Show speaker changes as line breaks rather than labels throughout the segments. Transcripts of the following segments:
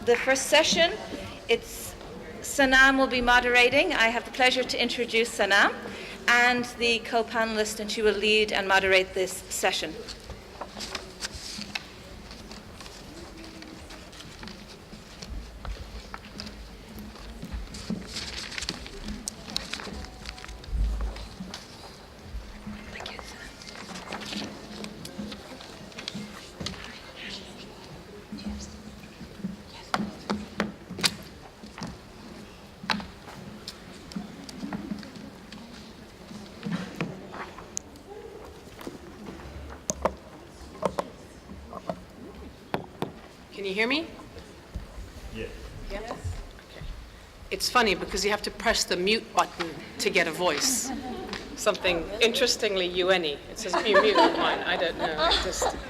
the first session. Sanam will be moderating. I have the pleasure to introduce Sanam and the co-panelist, and she will lead and moderate this session.
Can you hear me?
Yes.
Yes. Okay. It's funny because you have to press the mute button to get a voice. Something interestingly UN-y. It says mute mine. I don't know.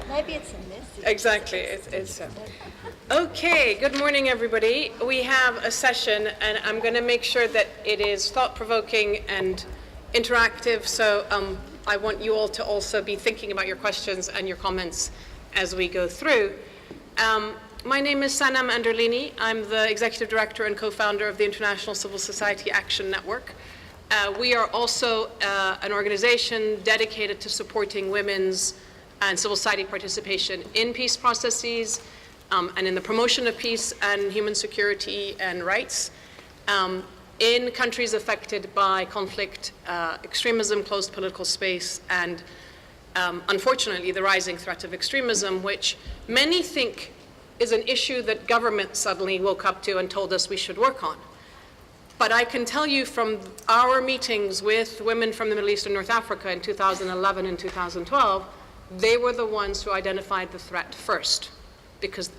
Maybe it's a message.
Exactly. It's okay. Good morning, everybody. We have a session, and I'm going to make sure that it is thought-provoking and interactive. So I want you all to also be thinking about your questions and your comments as we go through. My name is Sanam Anderlini. I'm the Executive Director and co-founder of the International Civil Society Action Network. We are also an organization dedicated to supporting women's and civil society participation in peace processes and in the promotion of peace and human security and rights in countries affected by conflict, extremism, closed political space, and unfortunately the rising threat of extremism, which many think is an issue that government suddenly woke up to and told us we should work on. But I can tell you from our meetings with women from the Middle East and North Africa in 2011 and 2012, they were the ones who identified the threat first, because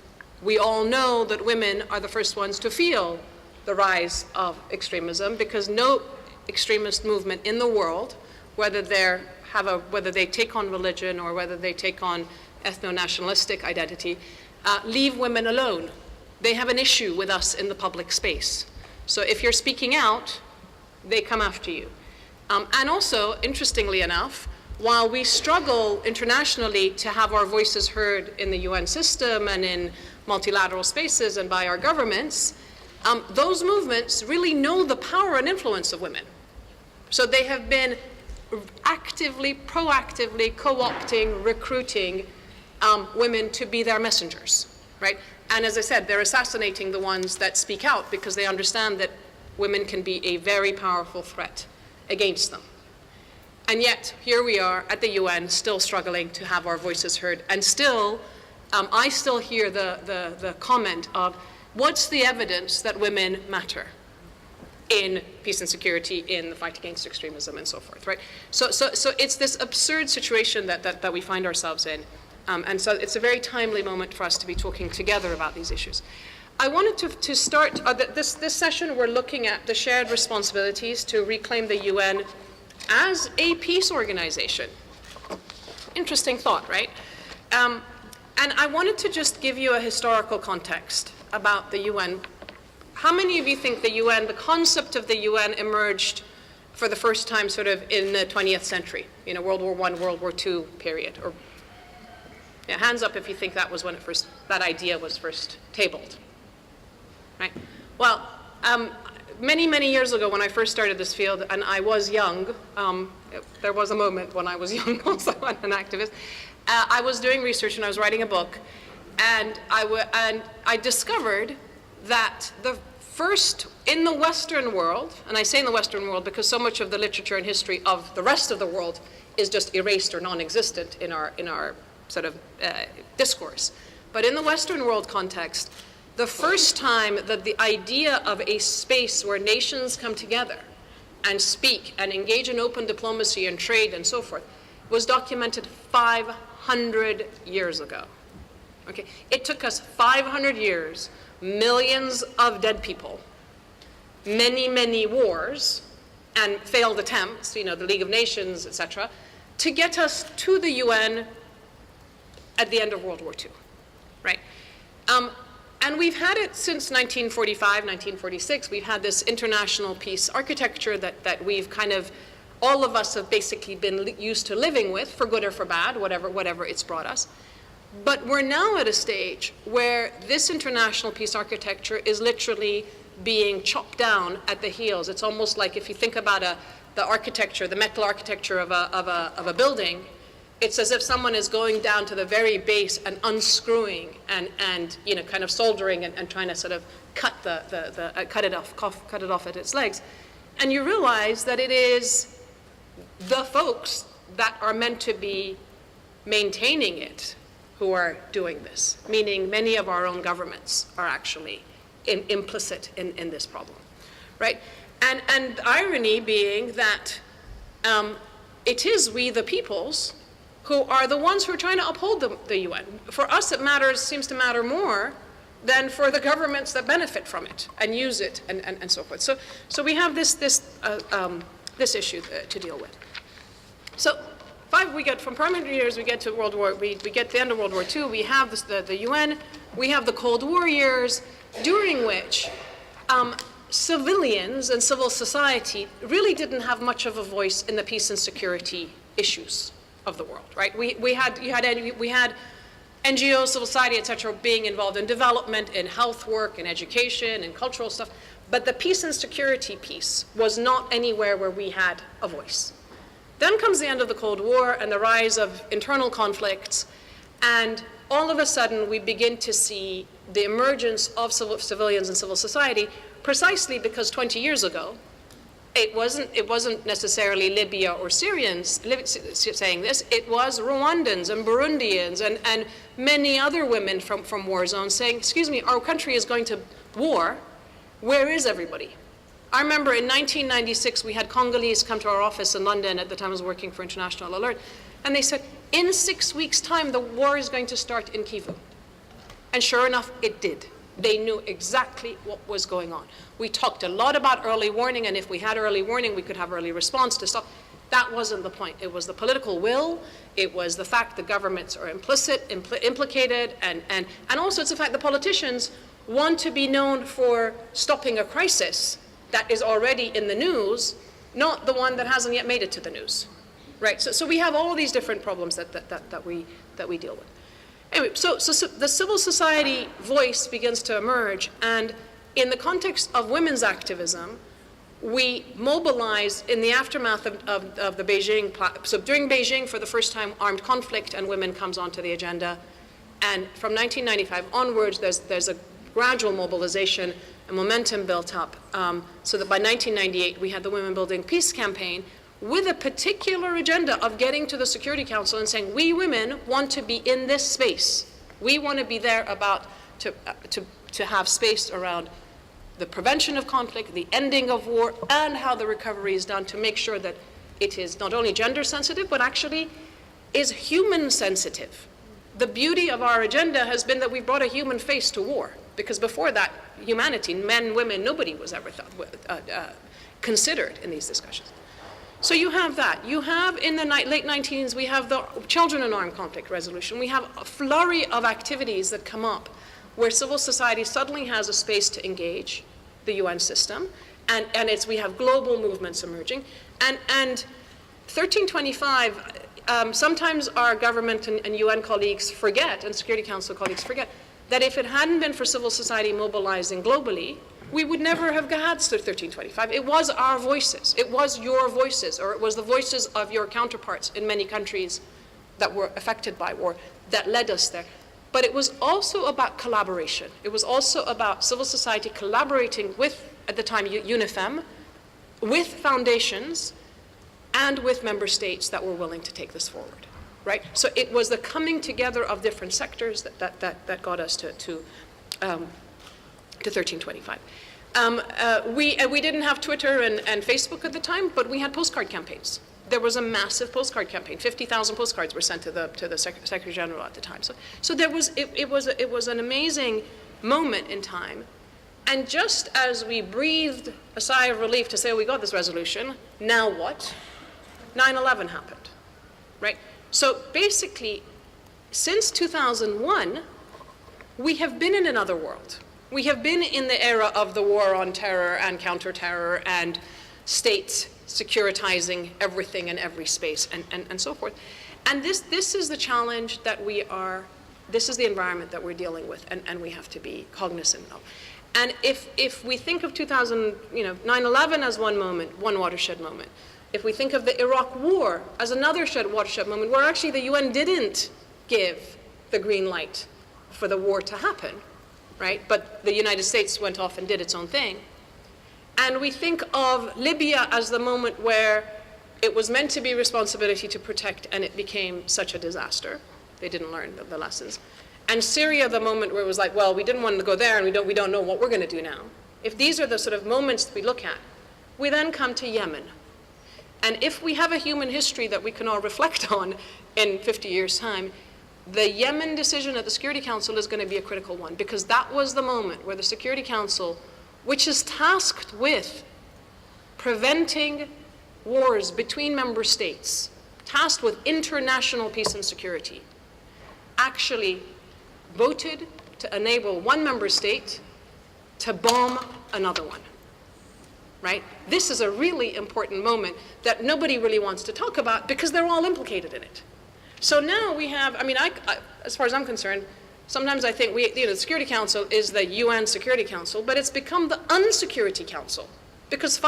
we all know that women are the first ones to feel the rise of extremism, because no extremist movement in the world, whether they take on religion or whether they take on ethno-nationalistic identity, leave women alone. They have an issue with us in the public space. So if you're speaking out, they come after you. And also, interestingly enough, while we struggle internationally to have our voices heard in the UN system and in multilateral spaces and by our governments, those movements really know the power and influence of women. So they have been actively, proactively co-opting, recruiting women to be their messengers, right? And as I said, they're assassinating the ones that speak out because they understand that women can be a very powerful threat against them. And yet, here we are at the UN still struggling to have our voices heard. And still, I still hear the comment of, what's the evidence that women matter in peace and security, in the fight against extremism, and so forth, right? So it's this absurd situation that we find ourselves in. And so it's a very timely moment for us to be talking together about these issues. I wanted to start, this session we're looking at the shared responsibilities to reclaim the UN as a peace organization. Interesting thought, right? And I wanted to just give you a historical context about the UN. How many of you think the UN, the concept of the UN emerged for the first time sort of in the 20th century, World War I, World War II period? Or yeah, hands up if you think that was when that idea was first tabled, right? Well, many, many years ago when I first started this field, and I was young, there was a moment when I was young also and an activist, I was doing research and I was writing a book, and I discovered that the first, in the Western world, and I say in the Western world because so much of the literature and history of the rest of the world is just erased or non-existent in our sort of discourse. But in the Western world context, the first time that the idea of a space where nations come together and speak and engage in open diplomacy and trade and so forth was documented 500 years ago. Okay, it took us 500 years, millions of dead people, many, many wars and failed attempts, the League of Nations, etc., to get us to the UN at the end of World War II, right? And we've had it since 1945, 1946. We've had this international peace architecture that we've kind of, all of us have basically been used to living with, for good or for bad, whatever it's brought us. But we're now at a stage where this international peace architecture is literally being chopped down at the heels. It's almost like if you think about the architecture, the metal architecture of a building, it's as if someone is going down to the very base and unscrewing and you know, kind of soldering and trying to sort of cut cut it off at its legs. And you realize that it is the folks that are meant to be maintaining it who are doing this, meaning many of our own governments are actually implicit in this problem, right? And the irony being that it is we, the peoples, who are the ones who are trying to uphold the UN. For us, it seems to matter more than for the governments that benefit from it and use it and so forth. So we have this issue to deal with. So we get from primary years, we get to World War, we get to the end of World War II, we have the UN, we have the Cold War years, during which civilians and civil society really didn't have much of a voice in the peace and security issues of the world, right? We had NGOs, civil society, et cetera, being involved in development, in health work, in education, in cultural stuff, but the peace and security piece was not anywhere where we had a voice. Then comes the end of the Cold War and the rise of internal conflicts, and all of a sudden we begin to see the emergence of civilians and civil society, precisely because 20 years ago, it wasn't necessarily Libya or Syrians saying this, it was Rwandans and Burundians and many other women from war zones saying, excuse me, our country is going to war, where is everybody? I remember in 1996, we had Congolese come to our office in London, at the time I was working for International Alert, and they said, in 6 weeks' time, the war is going to start in Kivu. And sure enough, it did. They knew exactly what was going on. We talked a lot about early warning, and if we had early warning, we could have early response to stuff. That wasn't the point. It was the political will. It was the fact that governments are implicated, and also it's the fact that politicians want to be known for stopping a crisis that is already in the news, not the one that hasn't yet made it to the news, right? So we have all these different problems that we deal with. Anyway, so the civil society voice begins to emerge, and in the context of women's activism, we mobilize in the aftermath of the Beijing, so during Beijing, for the first time, armed conflict and women comes onto the agenda, and from 1995 onwards, there's a gradual mobilization and momentum built up, so that by 1998, we had the Women Building Peace campaign, with a particular agenda of getting to the Security Council and saying, we women want to be in this space. We want to be there to have space around the prevention of conflict, the ending of war, and how the recovery is done to make sure that it is not only gender sensitive, but actually is human sensitive. The beauty of our agenda has been that we brought a human face to war, because before that, humanity, men, women, nobody was ever considered in these discussions. So you have that. You have in the late 19s, we have the children in armed conflict resolution. We have a flurry of activities that come up where civil society suddenly has a space to engage the UN system, and we have global movements emerging. And 1325, sometimes our government and UN colleagues forget, and Security Council colleagues forget, that if it hadn't been for civil society mobilizing globally, we would never have had 1325. It was our voices. It was your voices, or it was the voices of your counterparts in many countries that were affected by war that led us there. But it was also about collaboration. It was also about civil society collaborating with, at the time, UNIFEM, with foundations, and with member states that were willing to take this forward, right? So it was the coming together of different sectors that got us to 1325. We didn't have Twitter and Facebook at the time, but we had postcard campaigns. There was a massive postcard campaign. 50,000 postcards were sent to the Secretary General at the time. So there was it was an amazing moment in time. And just as we breathed a sigh of relief to say, oh, we got this resolution, now what? 9/11 happened, right? So basically, since 2001, we have been in another world. We have been in the era of the war on terror and counter-terror and states securitizing everything in every space and so forth. And this is the challenge that we are this is the environment that we're dealing with, and we have to be cognizant of. And if we think of 9/11 as one moment, one watershed moment, if we think of the Iraq War as another watershed moment, where actually the UN didn't give the green light for the war to happen, right? But the United States went off and did its own thing. And we think of Libya as the moment where it was meant to be responsibility to protect, and it became such a disaster. They didn't learn the lessons. And Syria, the moment where it was like, well, we didn't want to go there, and we don't know what we're going to do now. If these are the sort of moments that we look at, we then come to Yemen. And if we have a human history that we can all reflect on in 50 years' time, the Yemen decision at the Security Council is going to be a critical one, because that was the moment where the Security Council, which is tasked with preventing wars between member states, tasked with international peace and security, actually voted to enable one member state to bomb another one, right? This is a really important moment that nobody really wants to talk about because they're all implicated in it. So now we have, as far as I'm concerned, sometimes I think the Security Council is the UN Security Council, but it's become the Unsecurity Council, because of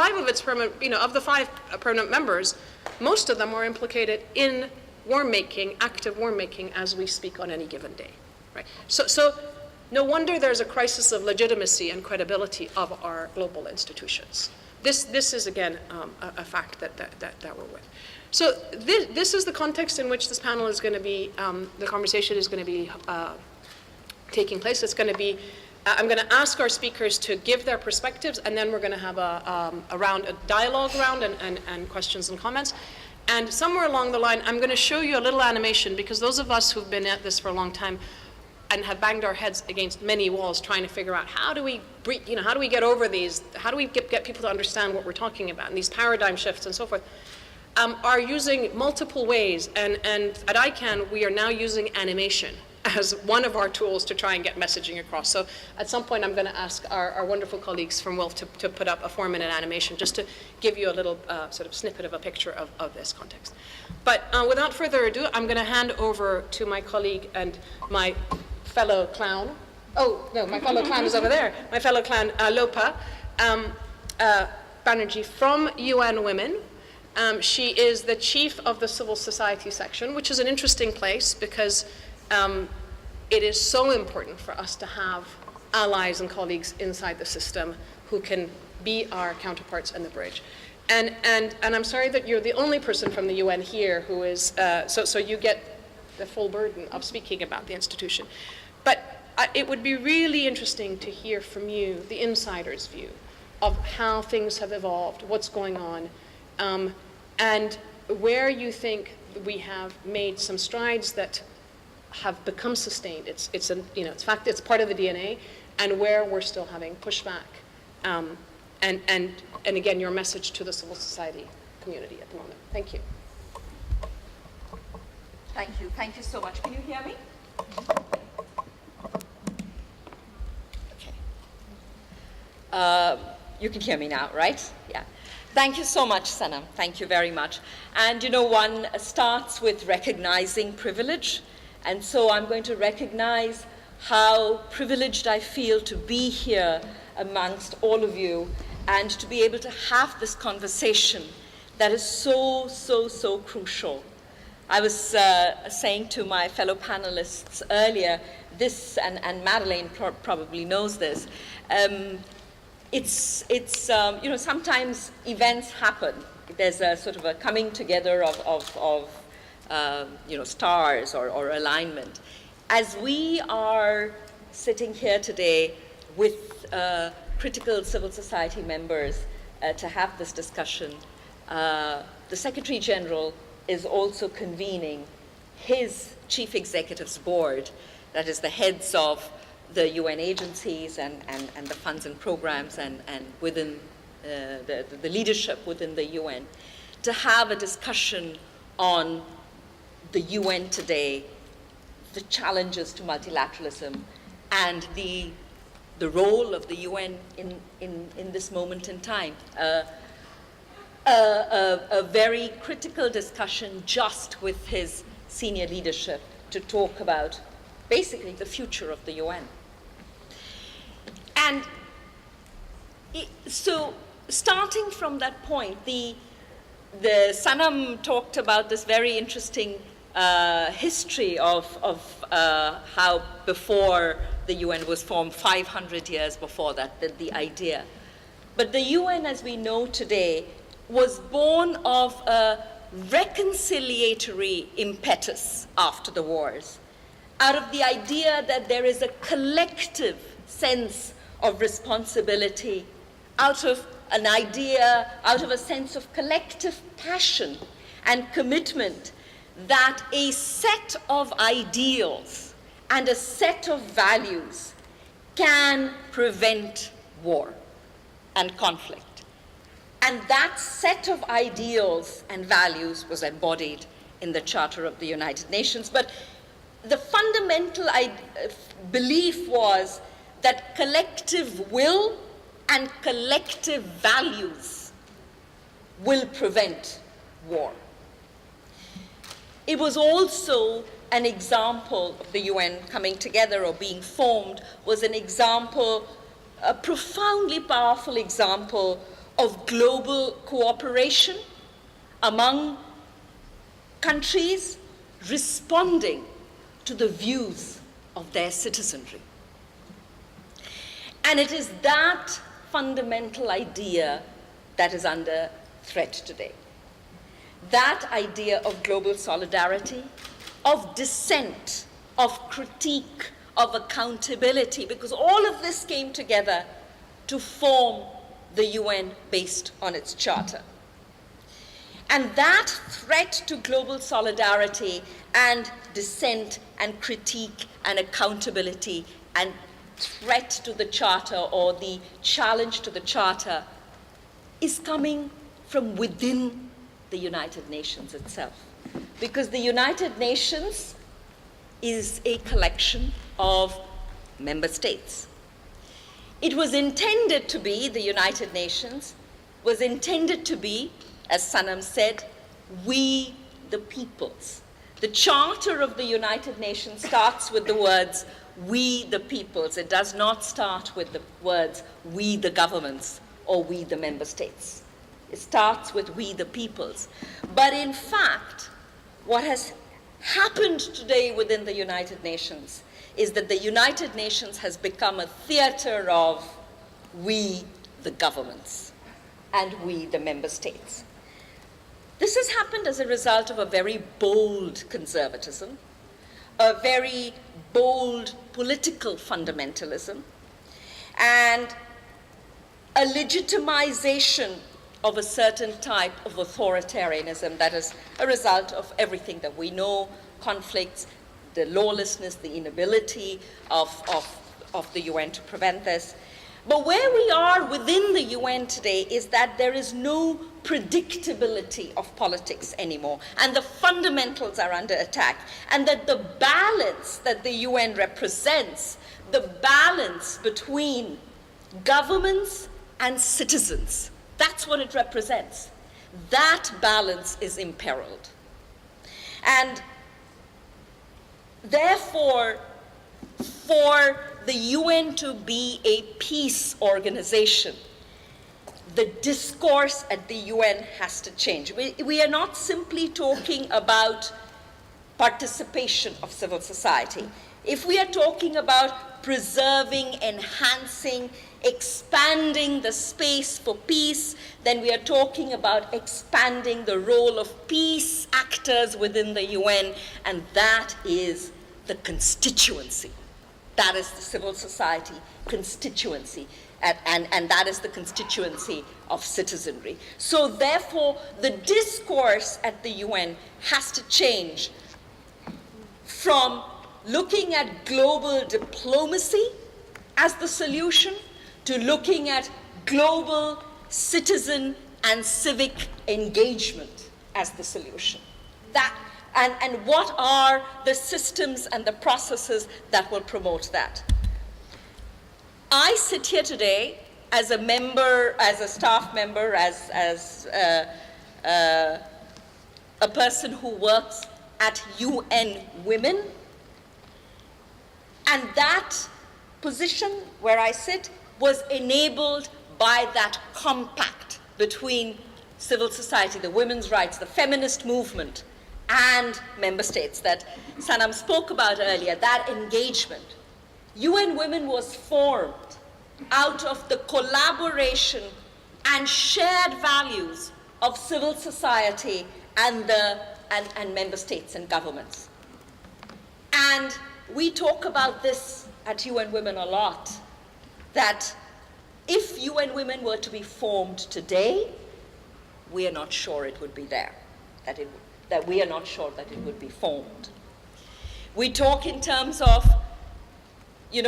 the 5 permanent members, most of them are implicated in war-making, active war-making, as we speak on any given day, right? So no wonder there's a crisis of legitimacy and credibility of our global institutions. This is, again, a fact that we're with. So this is the context in which this panel is going to be, the conversation is going to be taking place. It's going to be, I'm going to ask our speakers to give their perspectives, and then we're going to have a dialogue round and questions and comments. And somewhere along the line, I'm going to show you a little animation, because those of us who've been at this for a long time and have banged our heads against many walls trying to figure out how do we get over these, how do we get people to understand what we're talking about, and these paradigm shifts and so forth, are using multiple ways. And at ICANN, we are now using animation as one of our tools to try and get messaging across. So at some point, I'm going to ask our wonderful colleagues from WILPF to put up a 4-minute animation just to give you a little sort of snippet of a picture of this context. But without further ado, I'm going to hand over to my colleague and my fellow clown. Oh, no, my fellow clown is over there. My fellow clown, Lopa, Banerjee from UN Women. She is the chief of the civil society section, which is an interesting place because it is so important for us to have allies and colleagues inside the system who can be our counterparts in the bridge. And I'm sorry that you're the only person from the UN here who is, so you get the full burden of speaking about the institution. But it would be really interesting to hear from you, the insider's view of how things have evolved, what's going on, and where you think we have made some strides that have become sustained. It's part of the DNA, and where we're still having pushback, and again, your message to the civil society community at the moment. Thank you.
Thank you so much. Can you hear me? Okay. You can hear me now, right? Yeah. Thank you so much, Sanam. Thank you very much. And one starts with recognizing privilege. And so I'm going to recognize how privileged I feel to be here amongst all of you and to be able to have this conversation that is so, so, so crucial. I was saying to my fellow panelists earlier, this, and Madeleine probably knows this, sometimes events happen. There's a sort of a coming together of stars or alignment. As we are sitting here today with critical civil society members to have this discussion, the Secretary General is also convening his Chief Executive's Board, that is the heads of the UN agencies and the funds and programs and within the leadership within the UN, to have a discussion on the UN today, the challenges to multilateralism, and the role of the UN in this moment in time. A very critical discussion just with his senior leadership to talk about basically the future of the UN. And so starting from that point, the Sanam talked about this very interesting history of how before the UN was formed, 500 years before that, the idea. But the UN, as we know today, was born of a reconciliatory impetus after the wars, out of the idea that there is a collective sense of responsibility, out of an idea, out of a sense of collective passion and commitment, that a set of ideals and a set of values can prevent war and conflict. And that set of ideals and values was embodied in the Charter of the United Nations. But the fundamental belief was that collective will and collective values will prevent war. It was also an example of the UN coming together or being formed, was an example, a profoundly powerful example of global cooperation among countries responding to the views of their citizenry. And it is that fundamental idea that is under threat today. That idea of global solidarity, of dissent, of critique, of accountability, because all of this came together to form the UN based on its charter. And that threat to global solidarity and dissent and critique and accountability and threat to the charter or the challenge to the charter is coming from within the United Nations itself. Because the United Nations is a collection of member states. It was intended to be, the United Nations was intended to be, as Sanam said, we the peoples. The Charter of the United Nations starts with the words, we the peoples. It does not start with the words, we the governments or we the member states. It starts with we the peoples. But in fact, what has happened today within the United Nations is that the United Nations has become a theater of we the governments and we the member states. This has happened as a result of a very bold conservatism, a very bold political fundamentalism, and a legitimization of a certain type of authoritarianism that is a result of everything that we know, conflicts, the lawlessness, the inability of the UN to prevent this. But where we are within the UN today is that there is no predictability of politics anymore, and the fundamentals are under attack, and that the balance that the UN represents, the balance between governments and citizens, that's what it represents. That balance is imperiled. And therefore, for the UN to be a peace organization, the discourse at the UN has to change. We are not simply talking about participation of civil society. If we are talking about preserving, enhancing, expanding the space for peace, then we are talking about expanding the role of peace actors within the UN, and that is the constituency. That is the civil society constituency, and that is the constituency of citizenry. So therefore, the discourse at the UN has to change from looking at global diplomacy as the solution to looking at global citizen and civic engagement as the solution. And what are the systems and the processes that will promote that? I sit here today as a member, as a staff member, as a person who works at UN Women, And that position where I sit was enabled by that compact between civil society, the women's rights, the feminist movement, and member states that Sanam spoke about earlier, that engagement. UN Women was formed out of the collaboration and shared values of civil society and member states and governments. And we talk about this at UN Women a lot, that if UN Women were to be formed today, we are not sure it would be there, that we are not sure that it would be formed. We talk in terms of, in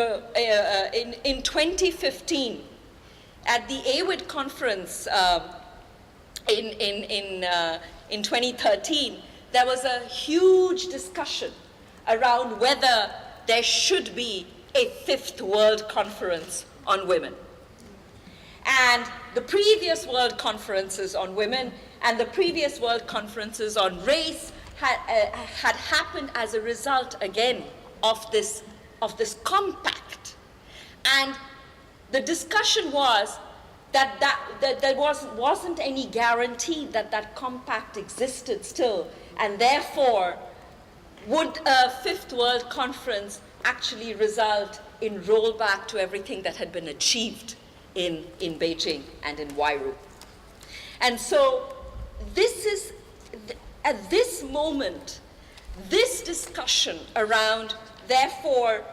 2015, at the AWID conference in 2013, there was a huge discussion around whether there should be a fifth World Conference on women. And the previous World Conferences on women and the previous World Conferences on race had happened as a result, again, of this compact. And the discussion was that there wasn't any guarantee that that compact existed still, and therefore, would a fifth World Conference actually result in rollback to everything that had been achieved in Beijing and in Wairau? And so this is, at this moment, this discussion around, therefore,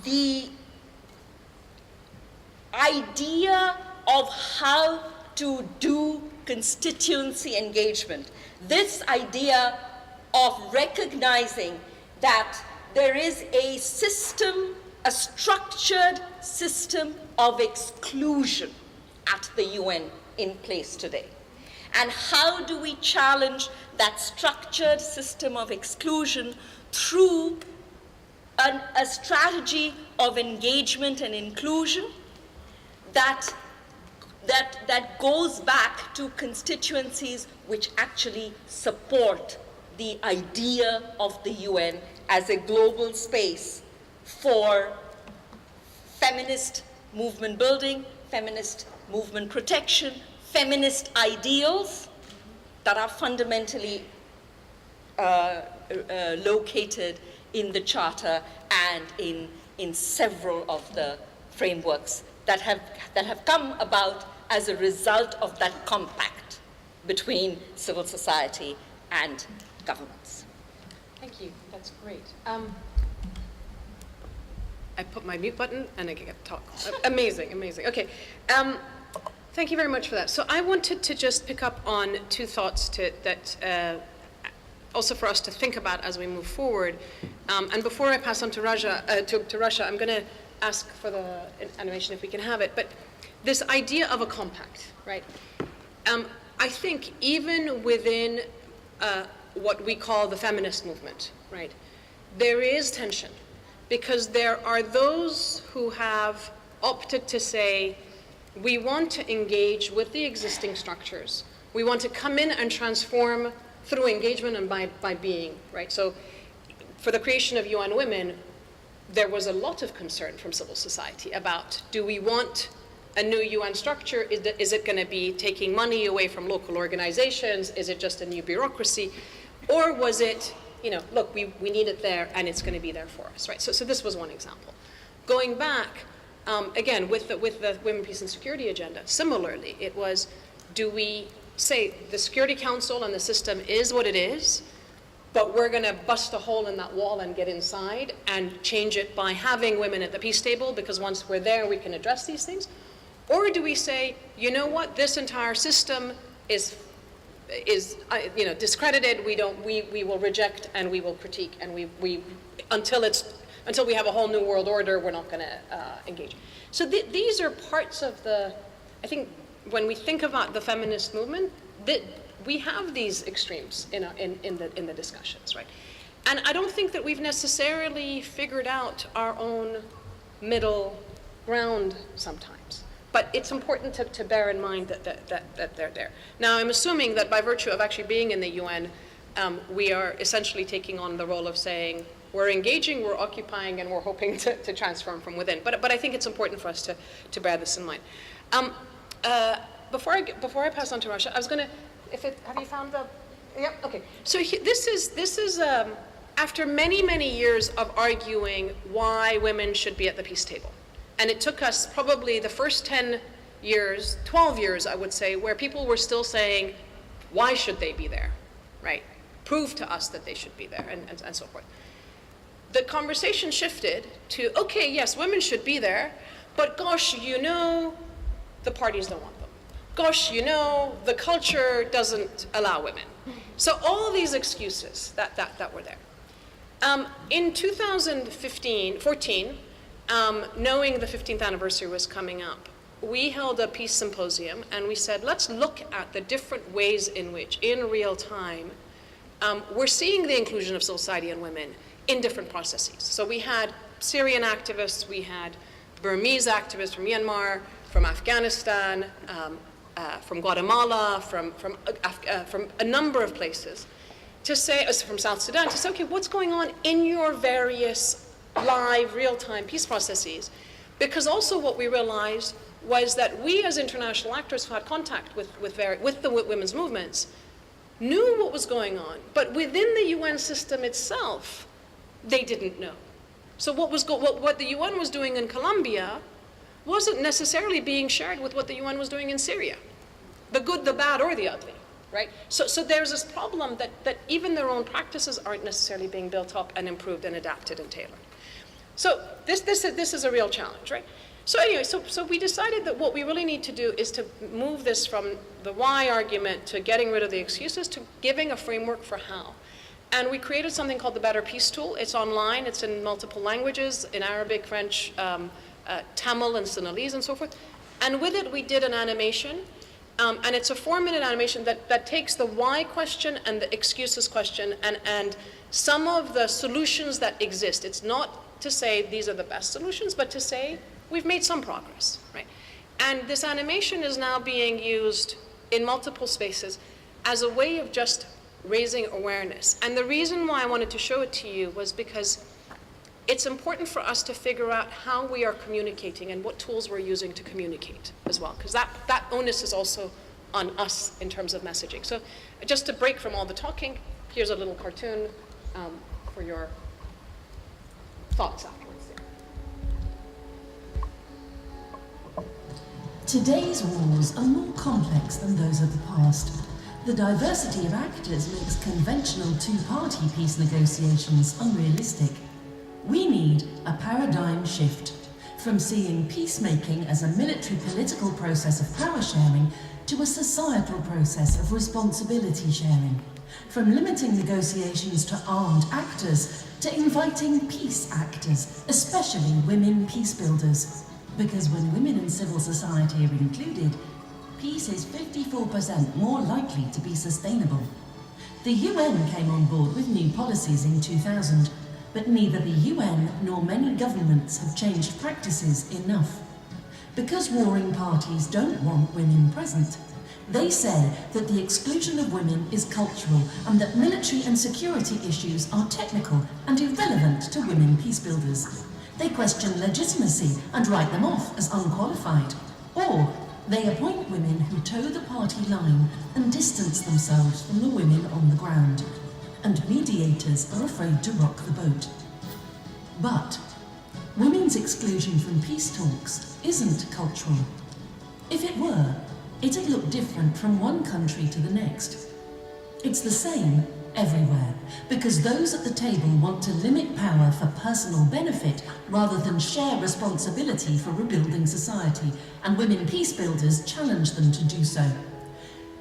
the idea of how to do constituency engagement, this idea of recognizing that there is a system, a structured system of exclusion at the UN in place today. And how do we challenge that structured system of exclusion through a strategy of engagement and inclusion that goes back to constituencies which actually support the idea of the UN as a global space for feminist movement building, feminist movement protection, feminist ideals that are fundamentally located in the Charter and in several of the frameworks that have come about as a result of that compact between civil society and governments.
Thank you. That's great. I put my mute button and I get to talk. Amazing, amazing. Okay. Thank you very much for that. So I wanted to just pick up on two thoughts that also for us to think about as we move forward. And before I pass on to Rasha, I'm going to ask for the animation if we can have it. But this idea of a compact, right? I think even within what we call the feminist movement, right, there is tension because there are those who have opted to say, we want to engage with the existing structures. We want to come in and transform through engagement and by being, right? So for the creation of UN Women, there was a lot of concern from civil society about, do we want a new UN structure? Is it going to be taking money away from local organizations? Is it just a new bureaucracy? Or was it, look, we need it there and it's going to be there for us, right? So this was one example. Going back, again, with the Women, Peace and Security agenda, similarly, it was, do we say the Security Council and the system is what it is, but we're going to bust a hole in that wall and get inside and change it by having women at the peace table, because once we're there, we can address these things? Or do we say, you know what, this entire system is discredited, we will reject and we will critique, and until we have a whole new world order, we're not going to engage. So these are parts of I think when we think about the feminist movement, we have these extremes in the discussions, right? And I don't think that we've necessarily figured out our own middle ground sometimes. But it's important to bear in mind that they're there. Now, I'm assuming that by virtue of actually being in the UN, we are essentially taking on the role of saying, We're engaging, we're occupying, and we're hoping to transform from within. But I think it's important for us to bear this in mind. Before I pass on to Rasha, I was going to, have you found the, yep, okay. So this is after many, many years of arguing why women should be at the peace table. And it took us probably the first 10 years, 12 years, I would say, where people were still saying, why should they be there, right? Prove to us that they should be there, and so forth. The conversation shifted to, okay, yes, women should be there, but gosh, you know, the parties don't want them. Gosh, you know, the culture doesn't allow women. So all these excuses that were there. In 2014, knowing the 15th anniversary was coming up, we held a peace symposium and we said, let's look at the different ways in which, in real time, we're seeing the inclusion of civil society and women in different processes. So we had Syrian activists, we had Burmese activists from Myanmar, from Afghanistan, from Guatemala, from a number of places, to say, from South Sudan, to say, okay, what's going on in your various live, real-time peace processes? Because also what we realized was that we as international actors who had contact with the women's movements knew what was going on, but within the UN system itself, they didn't know. So what the UN was doing in Colombia wasn't necessarily being shared with what the UN was doing in Syria. The good, the bad, or the ugly, right? So there's this problem that even their own practices aren't necessarily being built up and improved and adapted and tailored. So this is a real challenge, right? So anyway, so we decided that what we really need to do is to move this from the why argument to getting rid of the excuses to giving a framework for how. And we created something called the Better Peace Tool. It's online, it's in multiple languages, in Arabic, French, Tamil, and Sinhalese, and so forth. And with it, we did an animation. And it's a 4-minute animation that takes the why question and the excuses question and some of the solutions that exist. It's not to say these are the best solutions, but to say we've made some progress, right? And this animation is now being used in multiple spaces as a way of just raising awareness. And the reason why I wanted to show it to you was because it's important for us to figure out how we are communicating and what tools we're using to communicate as well, because that onus is also on us in terms of messaging. So just to break from all the talking, here's a little cartoon for your thoughts afterwards.
Today's wars are more complex than those of the past. The diversity of actors makes conventional two-party peace negotiations unrealistic. We need a paradigm shift from seeing peacemaking as a military political process of power sharing to a societal process of responsibility sharing, from limiting negotiations to armed actors to inviting peace actors, especially women peace builders. Because when women in civil society are included, peace is 54% more likely to be sustainable. The UN came on board with new policies in 2000, but neither the UN nor many governments have changed practices enough. Because warring parties don't want women present, they say that the exclusion of women is cultural and that military and security issues are technical and irrelevant to women peace builders. They question legitimacy and write them off as unqualified. Or they appoint women who toe the party line and distance themselves from the women on the ground. And mediators are afraid to rock the boat. But women's exclusion from peace talks isn't cultural. If it were, it'd look different from one country to the next. It's the same everywhere, because those at the table want to limit power for personal benefit rather than share responsibility for rebuilding society, and women peace builders challenge them to do so.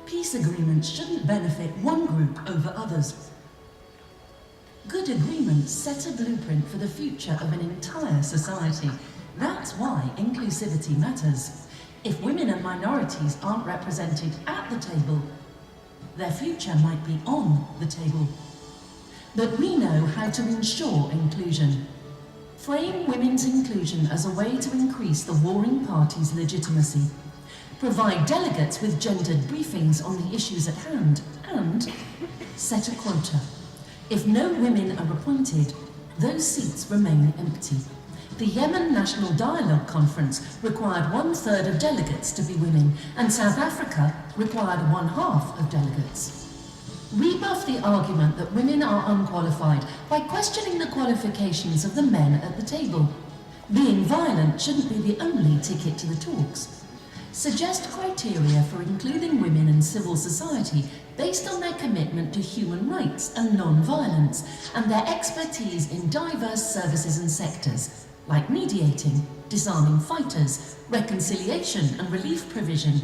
Peace agreements shouldn't benefit one group over others. Good agreements set a blueprint for the future of an entire society. That's why inclusivity matters. If women and minorities aren't represented at the table, their future might be on the table. But we know how to ensure inclusion. Frame women's inclusion as a way to increase the warring party's legitimacy. Provide delegates with gendered briefings on the issues at hand, and set a quota. If no women are appointed, those seats remain empty. The Yemen National Dialogue Conference required 1/3 of delegates to be women, and South Africa required 1/2 of delegates. Rebuff the argument that women are unqualified by questioning the qualifications of the men at the table. Being violent shouldn't be the only ticket to the talks. Suggest criteria for including women in civil society based on their commitment to human rights and non-violence, and their expertise in diverse services and sectors, like mediating, disarming fighters, reconciliation and relief provision.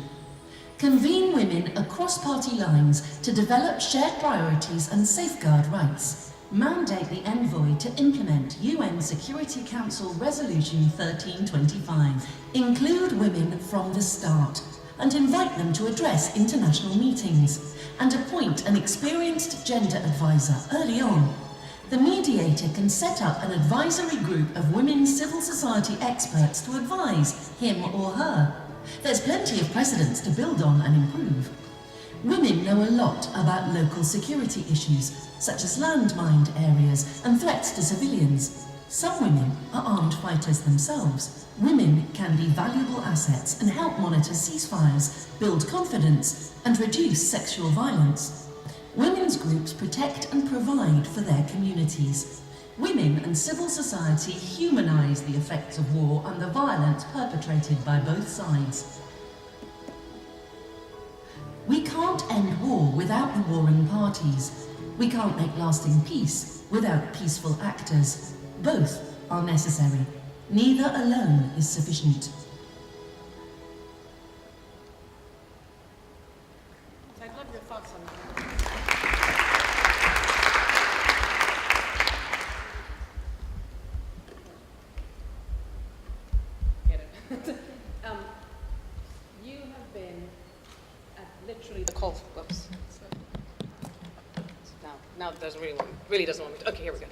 Convene women across party lines to develop shared priorities and safeguard rights. Mandate the envoy to implement UN Security Council Resolution 1325. Include women from the start and invite them to address international meetings, and appoint an experienced gender advisor early on. The mediator can set up an advisory group of women civil society experts to advise him or her. There's plenty of precedents to build on and improve. Women know a lot about local security issues, such as landmined areas and threats to civilians. Some women are armed fighters themselves. Women can be valuable assets and help monitor ceasefires, build confidence, and reduce sexual violence. Women's groups protect and provide for their communities. Women and civil society humanise the effects of war and the violence perpetrated by both sides. We can't end war without the warring parties. We can't make lasting peace without peaceful actors. Both are necessary. Neither alone is sufficient.
I'd love your thoughts on that. You have been at literally the call. Whoops. Now it doesn't really doesn't want me to. Okay, here we go.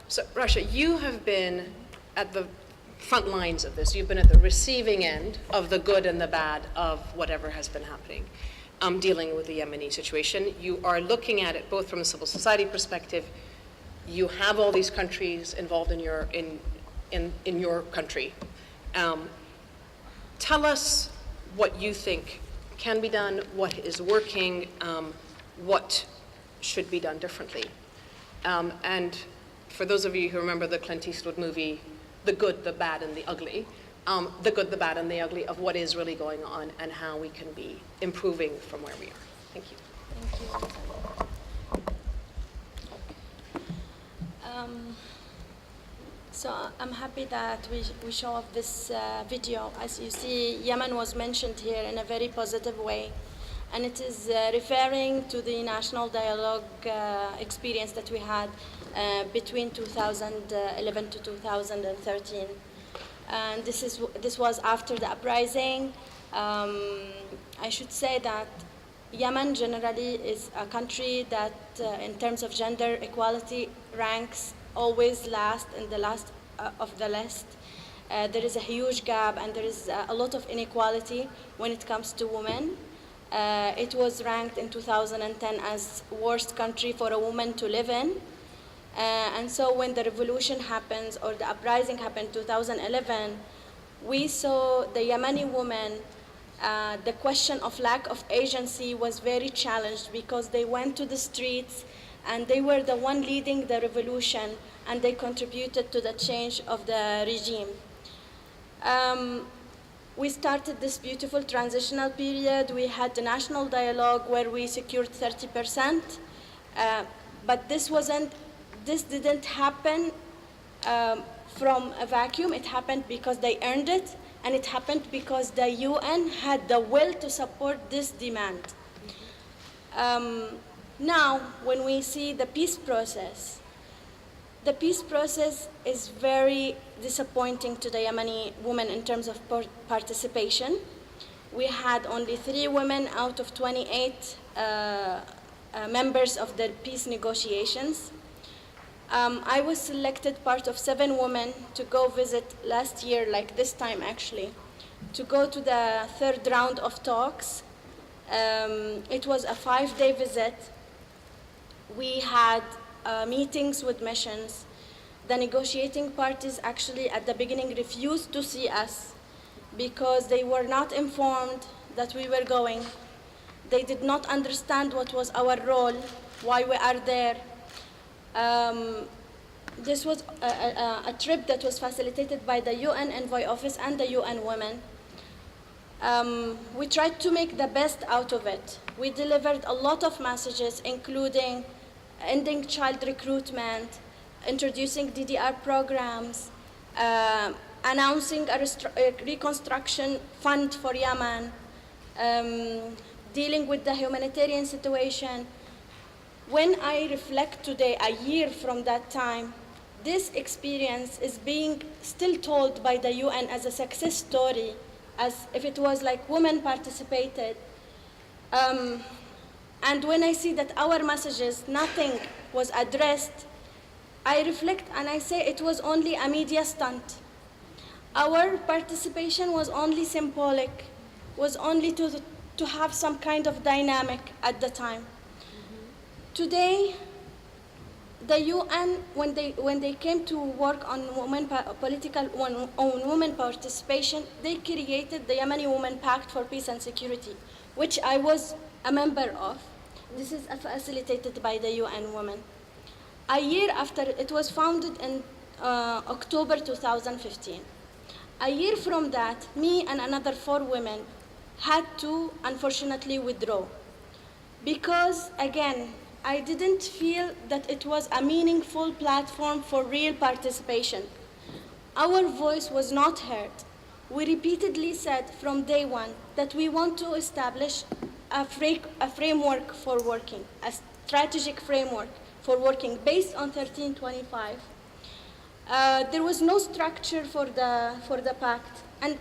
So Rasha, you have been at the front lines of this. You've been at the receiving end of the good and the bad of whatever has been happening, dealing with the Yemeni situation. You are looking at it both from a civil society perspective. You have all these countries involved in your country. Tell us what you think can be done, what is working, what should be done differently. And for those of you who remember the Clint Eastwood movie, The Good, the Bad, and the Ugly, the good, the bad, and the ugly of what is really going on and how we can be improving from where we are. Thank you.
Thank you. So I'm happy that we show off this video. As you see, Yemen was mentioned here in a very positive way, and it is referring to the national dialogue experience that we had between 2011 to 2013. And this was after the uprising. I should say that Yemen generally is a country that, in terms of gender equality, ranks always last in the last of the list. There is a huge gap, and there is a lot of inequality when it comes to women. It was ranked in 2010 as worst country for a woman to live in. And so when the revolution happens, or the uprising happened in 2011, we saw the Yemeni women, the question of lack of agency was very challenged, because they went to the streets and they were the one leading the revolution, and they contributed to the change of the regime. We started this beautiful transitional period. We had the national dialogue where we secured 30%, but this didn't happen from a vacuum. It happened because they earned it, and it happened because the UN had the will to support this demand. Now, when we see the peace process is very disappointing to the Yemeni women in terms of participation. We had only 3 women out of 28 members of the peace negotiations. I was selected part of 7 women to go visit last year, like this time actually, to go to the 3rd round of talks. It was a 5-day visit. We had meetings with missions. The negotiating parties actually at the beginning refused to see us because they were not informed that we were going. They did not understand what was our role, why we are there. This was a trip that was facilitated by the UN Envoy Office and the UN Women. We tried to make the best out of it. We delivered a lot of messages, including ending child recruitment, introducing DDR programs, announcing a reconstruction fund for Yemen, dealing with the humanitarian situation. When I reflect today, a year from that time, this experience is being still told by the UN as a success story, as if it was like women participated. And when I see that our messages, nothing was addressed, I reflect and I say it was only a media stunt. Our participation was only symbolic, was only to have some kind of dynamic at the time. Today, the UN, when they came to work on women participation, they created the Yemeni Women Pact for Peace and Security, which I was a member of. This is facilitated by the UN Women. A year after, it was founded in October 2015. A year from that, me and another 4 women had to, unfortunately, withdraw. Because, again, I didn't feel that it was a meaningful platform for real participation. Our voice was not heard. We repeatedly said from day one that we want to establish a framework for working, a strategic framework for working based on 1325. There was no structure for the pact. And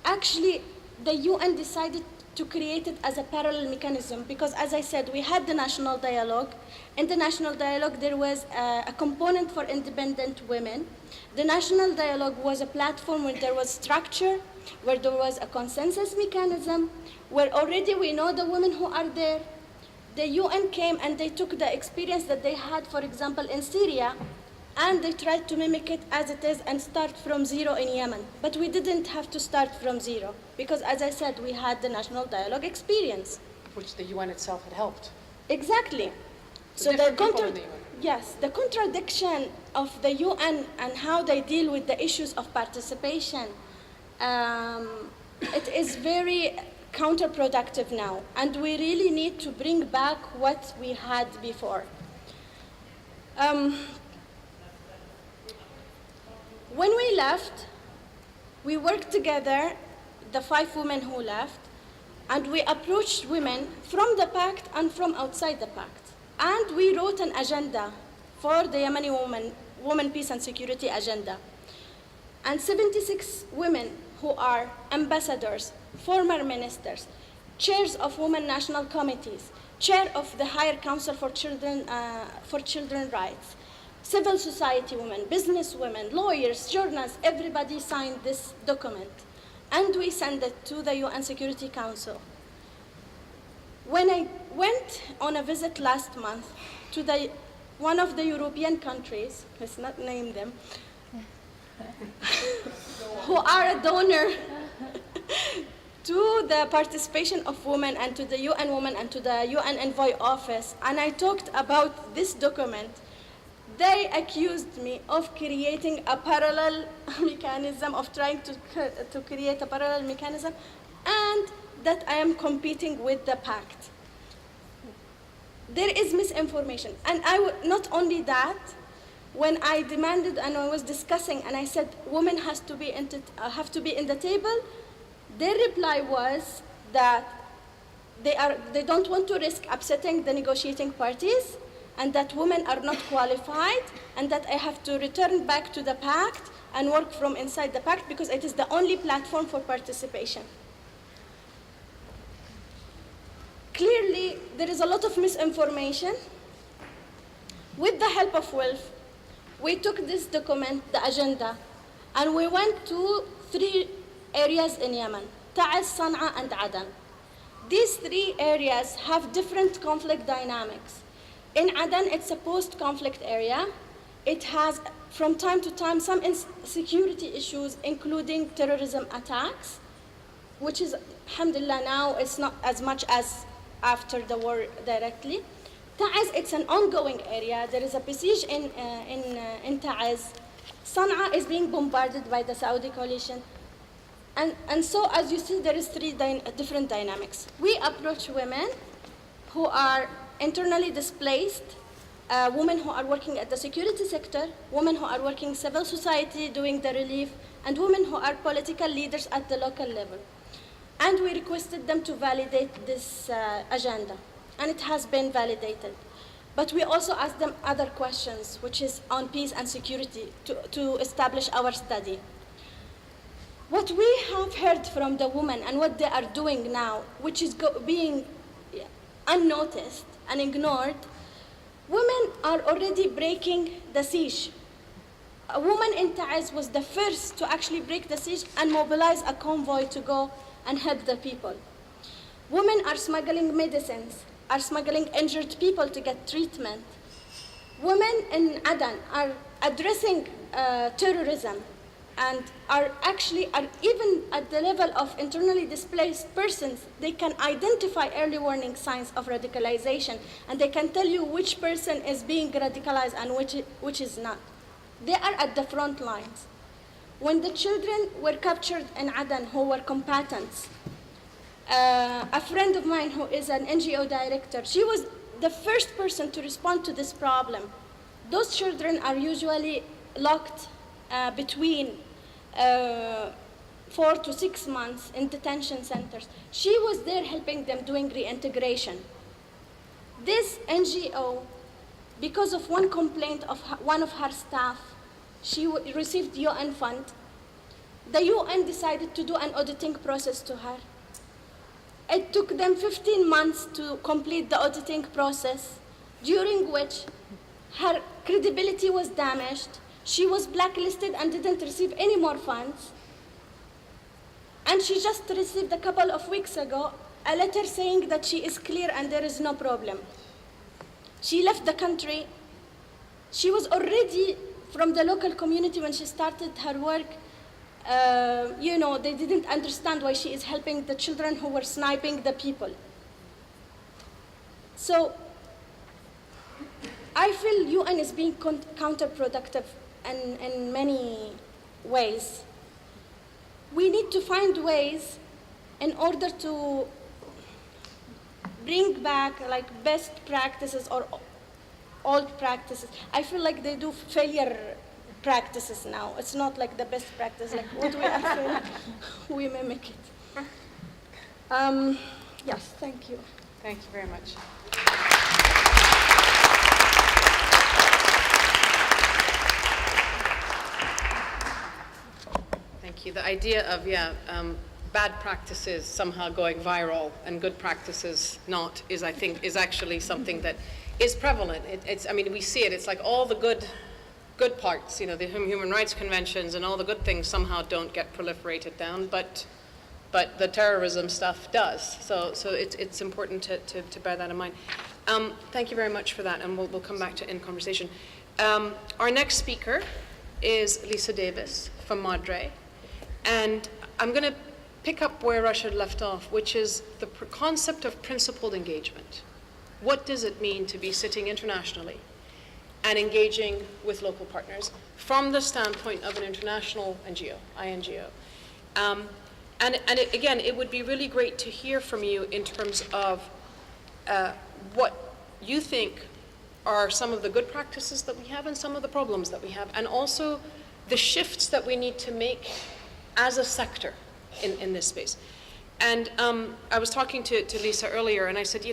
actually, the UN decided to create it as a parallel mechanism because, as I said, we had the national dialogue. In the national dialogue, there was a component for independent women. The national dialogue was a platform where there was structure, where there was a consensus mechanism, where already we know the women who are there. The UN came and they took the experience that they had, for example, in Syria, and they tried to mimic it as it is and start from zero in Yemen. But we didn't have to start from zero because, as I said, we had the national dialogue experience.
Which the UN itself had helped.
Exactly.
So the
yes, the contradiction of the UN and how they deal with the issues of participation, it is very counterproductive now, and we really need to bring back what we had before. When we left, we worked together, the 5 women who left, and we approached women from the pact and from outside the pact. And we wrote an agenda for the Yemeni Women Peace and Security agenda. And 76 women who are ambassadors, former ministers, chairs of women national committees, chair of the Higher Council for Children Rights, civil society women, business women, lawyers, journalists, everybody signed this document. And we sent it to the UN Security Council. When I went on a visit last month to one of the European countries, let's not name them, who are a donor to the participation of women and to the UN Women and to the UN Envoy Office, and I talked about this document, they accused me of creating a parallel mechanism, of trying to create a parallel mechanism, and that I am competing with the pact. There is misinformation. And not only that, when I demanded and I was discussing and I said women have to be in the table, their reply was that they don't want to risk upsetting the negotiating parties, and that women are not qualified, and that I have to return back to the pact and work from inside the pact because it is the only platform for participation. Clearly, there is a lot of misinformation. With the help of WILPF, we took this document, the agenda, and we went to 3 areas in Yemen, Ta'az, Sana'a, and Aden. These 3 areas have different conflict dynamics. In Aden, it's a post-conflict area. it has, from time to time, some security issues, including terrorism attacks, which is, alhamdulillah, now it's not as much as after the war directly. Taiz, it's an ongoing area. There is a besiege in Taiz. Sana'a is being bombarded by the Saudi coalition. And so, as you see, there is three different dynamics. We approach women who are internally displaced, women who are working at the security sector, women who are working civil society doing the relief, and women who are political leaders at the local level. And we requested them to validate this agenda, and it has been validated. But we also asked them other questions, which is on peace and security, to establish our study. What we have heard from the women and what they are doing now, which is being unnoticed and ignored, women are already breaking the siege. A woman in Taiz was the first to actually break the siege and mobilize a convoy to go and help the people. Women are smuggling medicines, are smuggling injured people to get treatment. Women in Aden are addressing terrorism and are even at the level of internally displaced persons. They can identify early warning signs of radicalization, and they can tell you which person is being radicalized and which is not. They are at the front lines. When the children were captured in Aden who were combatants, a friend of mine who is an NGO director, she was the first person to respond to this problem. Those children are usually locked between 4 to 6 months in detention centers. She was there helping them doing reintegration. This NGO, because of one complaint of one of her staff, she received UN fund. The UN decided to do an auditing process to her. It took them 15 months to complete the auditing process, during which her credibility was damaged. She was blacklisted and didn't receive any more funds. And she just received a couple of weeks ago a letter saying that she is clear and there is no problem. She left the country. She was already from the local community when she started her work. They didn't understand why she is helping the children who were sniping the people. So I feel UN is being counterproductive in many ways. We need to find ways in order to bring back best practices or old practices. I feel like they do failure practices now. It's not like the best practice, like what we are doing, we mimic it. Yes, thank you.
Thank you very much. Thank you. The idea of, bad practices somehow going viral and good practices not is actually something that is prevalent. We see it. It's like all the good parts, the human rights conventions and all the good things somehow don't get proliferated down, but the terrorism stuff does. So it's important to bear that in mind. Thank you very much for that, and we'll come back to in conversation. Our next speaker is Lisa Davis from MADRE, and I'm going to pick up where Rasha left off, which is the concept of principled engagement. What does it mean to be sitting internationally and engaging with local partners from the standpoint of an international NGO, INGO? Again, it would be really great to hear from you in terms of what you think are some of the good practices that we have and some of the problems that we have, and also the shifts that we need to make as a sector in this space. And I was talking to Lisa earlier, and I said,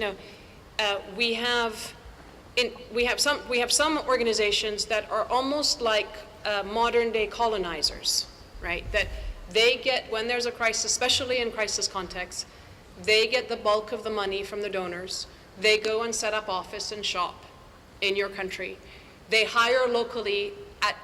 we have some organizations that are almost like modern day colonizers, right? That they get, when there's a crisis, especially in crisis contexts, they get the bulk of the money from the donors. They go and set up office and shop in your country. They hire locally at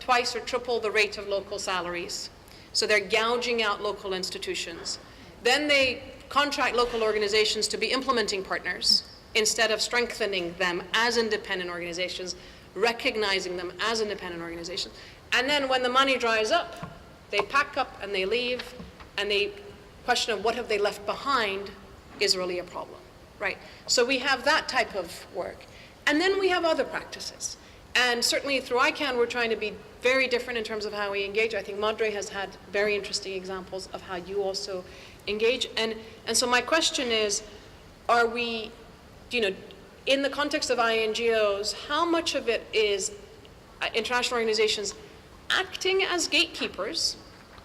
twice or triple the rate of local salaries. So they're gouging out local institutions. Then they contract local organizations to be implementing partners instead of strengthening them as independent organizations, recognizing them as independent organizations. And then when the money dries up, they pack up and they leave, and the question of what have they left behind is really a problem, right? So we have that type of work. And then we have other practices. And certainly through ICANN, we're trying to be very different in terms of how we engage. I think MADRE has had very interesting examples of how you also engage. And so my question is, are we, in the context of INGOs, how much of it is international organizations acting as gatekeepers,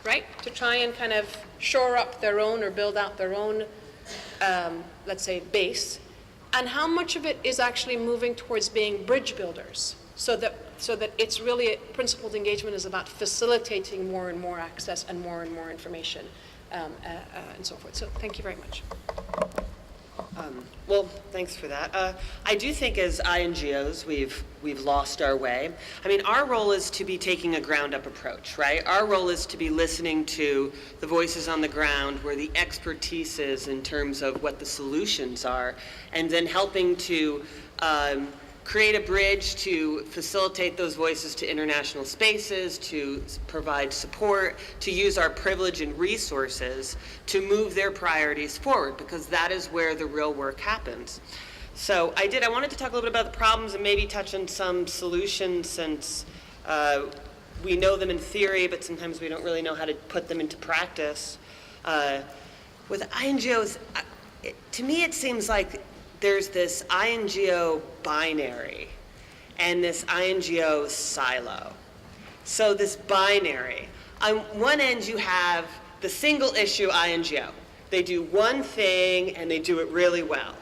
right, to try and kind of shore up their own or build out their own, let's say, base, and how much of it is actually moving towards being bridge builders, so that it's really principled engagement is about facilitating more and more access and more information, and so forth. So thank you very much.
Well, thanks for that. I do think as INGOs, we've lost our way. I mean, our role is to be taking a ground-up approach, right? Our role is to be listening to the voices on the ground, where the expertise is in terms of what the solutions are, and then helping to create a bridge to facilitate those voices to international spaces, to provide support, to use our privilege and resources to move their priorities forward, because that is where the real work happens. So I wanted to talk a little bit about the problems and maybe touch on some solutions, since we know them in theory, but sometimes we don't really know how to put them into practice. With INGOs, to me it seems like there's this INGO binary and this INGO silo. So this binary, on one end you have the single issue INGO. They do one thing and they do it really well.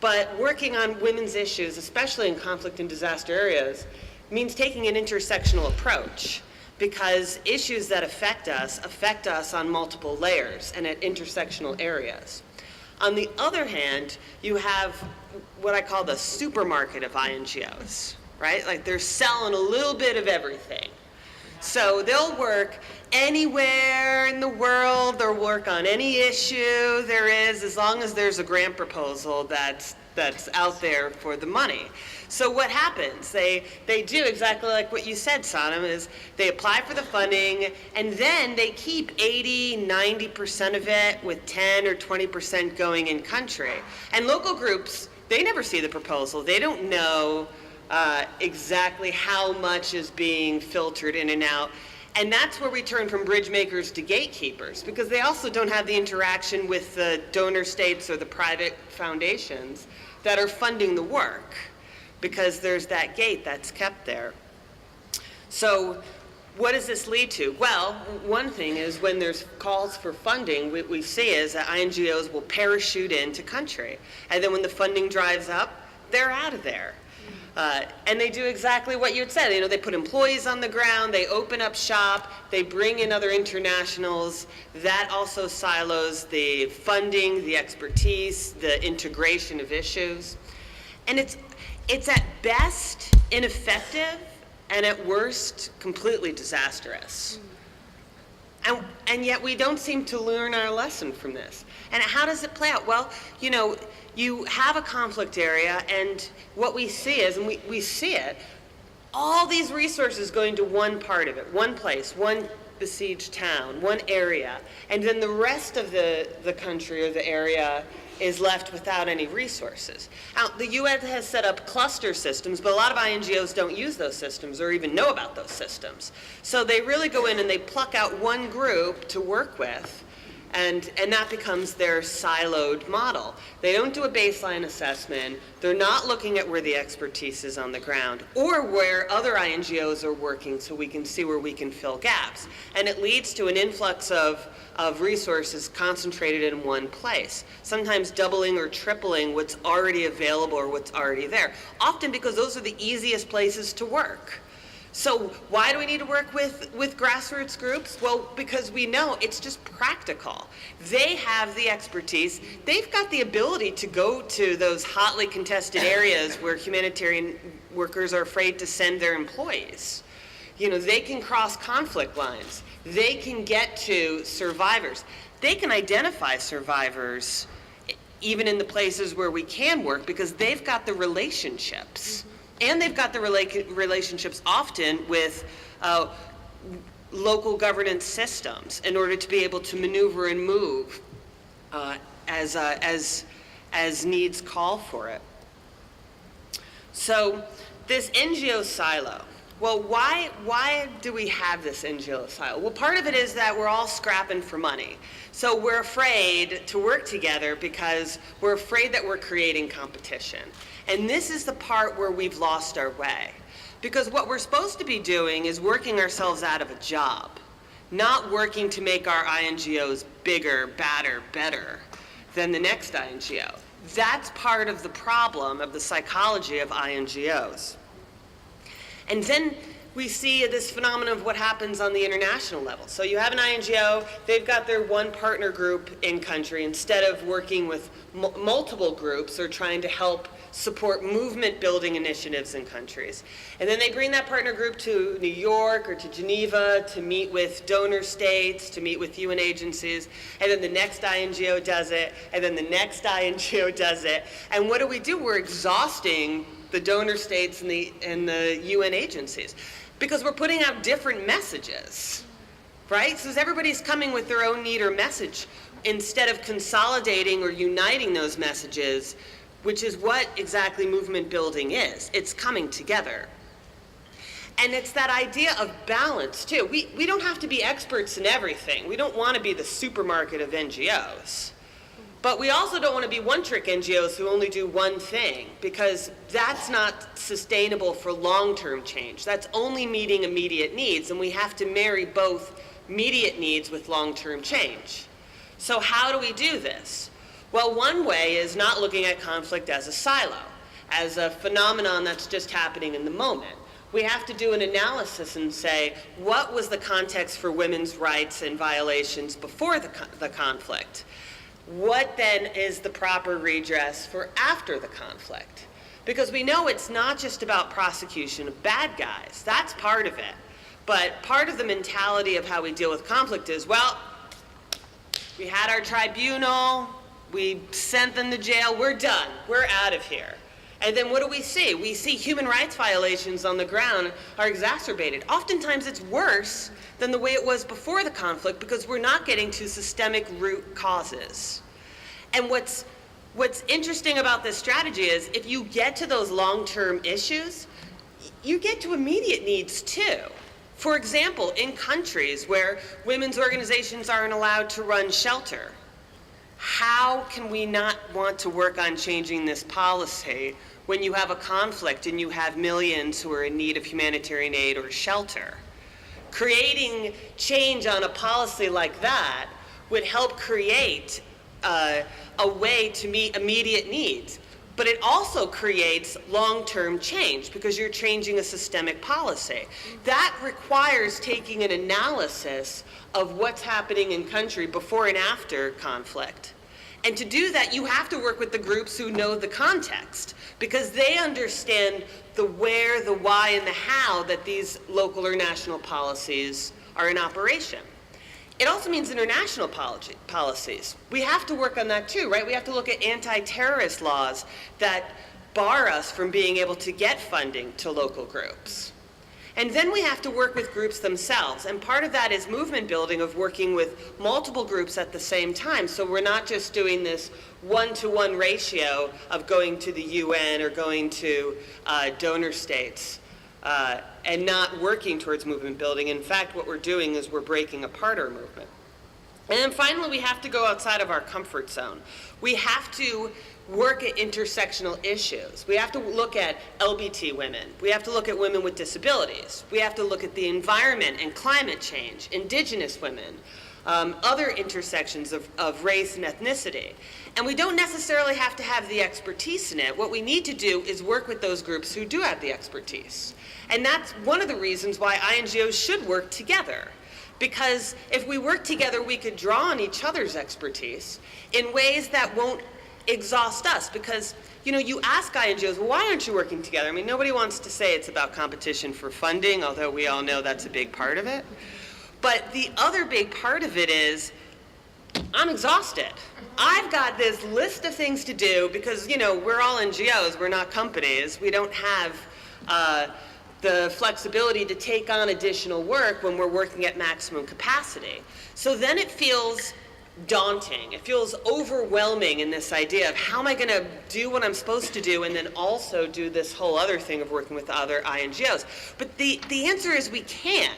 But working on women's issues, especially in conflict and disaster areas, means taking an intersectional approach, because issues that affect us on multiple layers and at intersectional areas. On the other hand, you have what I call the supermarket of INGOs, right? Like they're selling a little bit of everything. So they'll work anywhere in the world, they'll work on any issue there is, as long as there's a grant proposal that's out there for the money. So what happens? They do exactly like what you said, Sanam, is they apply for the funding, and then they keep 80, 90% of it, with 10 or 20% going in country. And local groups, they never see the proposal. They don't know exactly how much is being filtered in and out. And that's where we turn from bridge makers to gatekeepers, because they also don't have the interaction with the donor states or the private foundations that are funding the work, because there's that gate that's kept there. So what does this lead to? Well, one thing is when there's calls for funding, what we see is that INGOs will parachute into country. And then when the funding dries up, they're out of there. And they do exactly what you had said. They put employees on the ground, they open up shop, they bring in other internationals. That also silos the funding, the expertise, the integration of issues. And it's at best ineffective, and at worst completely disastrous. And yet we don't seem to learn our lesson from this. And how does it play out? Well, you have a conflict area, and what we see is, and we see it, all these resources going to one part of it, one place, one besieged town, one area, and then the rest of the country or the area is left without any resources. Now, the UN has set up cluster systems, but a lot of INGOs don't use those systems or even know about those systems. So they really go in and they pluck out one group to work with, and that becomes their siloed model. They don't do a baseline assessment. They're not looking at where the expertise is on the ground or where other INGOs are working, so we can see where we can fill gaps. And it leads to an influx of resources concentrated in one place, sometimes doubling or tripling what's already available or what's already there, often because those are the easiest places to work. So why do we need to work with grassroots groups? Well, because we know it's just practical. They have the expertise. They've got the ability to go to those hotly contested areas where humanitarian workers are afraid to send their employees. They can cross conflict lines. They can get to survivors. They can identify survivors even in the places where we can work, because they've got the relationships. And they've got the relationships often with local governance systems in order to be able to maneuver and move as needs call for it. So this NGO silo. Well, why do we have this NGO silo? Well, part of it is that we're all scrapping for money. So we're afraid to work together because we're afraid that we're creating competition. And this is the part where we've lost our way. Because what we're supposed to be doing is working ourselves out of a job, not working to make our INGOs bigger, badder, better than the next INGO. That's part of the problem of the psychology of INGOs. And then we see this phenomenon of what happens on the international level. So you have an INGO, they've got their one partner group in country. Instead of working with multiple groups or trying to help support movement building initiatives in countries. And then they bring that partner group to New York or to Geneva to meet with donor states, to meet with UN agencies, and then the next INGO does it, and then the next INGO does it. And what do? We're exhausting the donor states and the UN agencies because we're putting out different messages, right? So everybody's coming with their own need or message instead of consolidating or uniting those messages, which is what exactly movement building is. It's coming together. And it's that idea of balance, too. We don't have to be experts in everything. We don't want to be the supermarket of NGOs. But we also don't want to be one-trick NGOs who only do one thing, because that's not sustainable for long-term change. That's only meeting immediate needs, and we have to marry both immediate needs with long-term change. So how do we do this? Well, one way is not looking at conflict as a silo, as a phenomenon that's just happening in the moment. We have to do an analysis and say, what was the context for women's rights and violations before the conflict? What then is the proper redress for after the conflict? Because we know it's not just about prosecution of bad guys. That's part of it. But part of the mentality of how we deal with conflict is, well, we had our tribunal, we sent them to jail, we're done, we're out of here. And then what do we see? We see human rights violations on the ground are exacerbated. Oftentimes it's worse than the way it was before the conflict because we're not getting to systemic root causes. And what's interesting about this strategy is if you get to those long-term issues, you get to immediate needs too. For example, in countries where women's organizations aren't allowed to run shelter, how can we not want to work on changing this policy when you have a conflict and you have millions who are in need of humanitarian aid or shelter? Creating change on a policy like that would help create a way to meet immediate needs. But it also creates long-term change because you're changing a systemic policy. That requires taking an analysis of what's happening in country before and after conflict. And to do that, you have to work with the groups who know the context because they understand the where, the why, and the how that these local or national policies are in operation. It also means international policies. We have to work on that too, right? We have to look at anti-terrorist laws that bar us from being able to get funding to local groups. And then we have to work with groups themselves. And part of that is movement building of working with multiple groups at the same time. So we're not just doing this one-to-one ratio of going to the UN or going to donor states and not working towards movement building. In fact, what we're doing is we're breaking apart our movement. And then finally, we have to go outside of our comfort zone. We have to work at intersectional issues. We have to look at LGBTQ women. We have to look at women with disabilities. We have to look at the environment and climate change, indigenous women, other intersections of race and ethnicity. And we don't necessarily have to have the expertise in it. What we need to do is work with those groups who do have the expertise. And that's one of the reasons why INGOs should work together. Because if we work together, we could draw on each other's expertise in ways that won't exhaust us. Because, you know, you ask INGOs, well, why aren't you working together? I mean, nobody wants to say it's about competition for funding, although we all know that's a big part of it. But the other big part of it is, I'm exhausted. I've got this list of things to do because, you know, we're all NGOs, we're not companies. We don't have the flexibility to take on additional work when we're working at maximum capacity. So then it feels daunting. It feels overwhelming in this idea of how am I going to do what I'm supposed to do and then also do this whole other thing of working with other INGOs. But the answer is we can.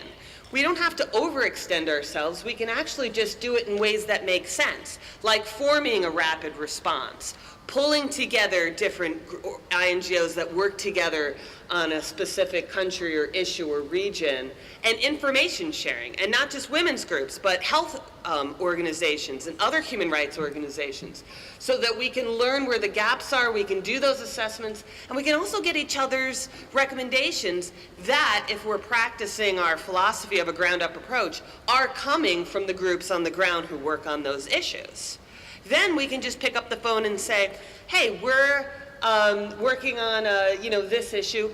We don't have to overextend ourselves. We can actually just do it in ways that make sense, like forming a rapid response, pulling together different INGOs that work together on a specific country or issue or region, and information sharing, and not just women's groups, but health organizations and other human rights organizations, so that we can learn where the gaps are, we can do those assessments, and we can also get each other's recommendations that, if we're practicing our philosophy of a ground-up approach, are coming from the groups on the ground who work on those issues. Then we can just pick up the phone and say, hey, we're working on this issue,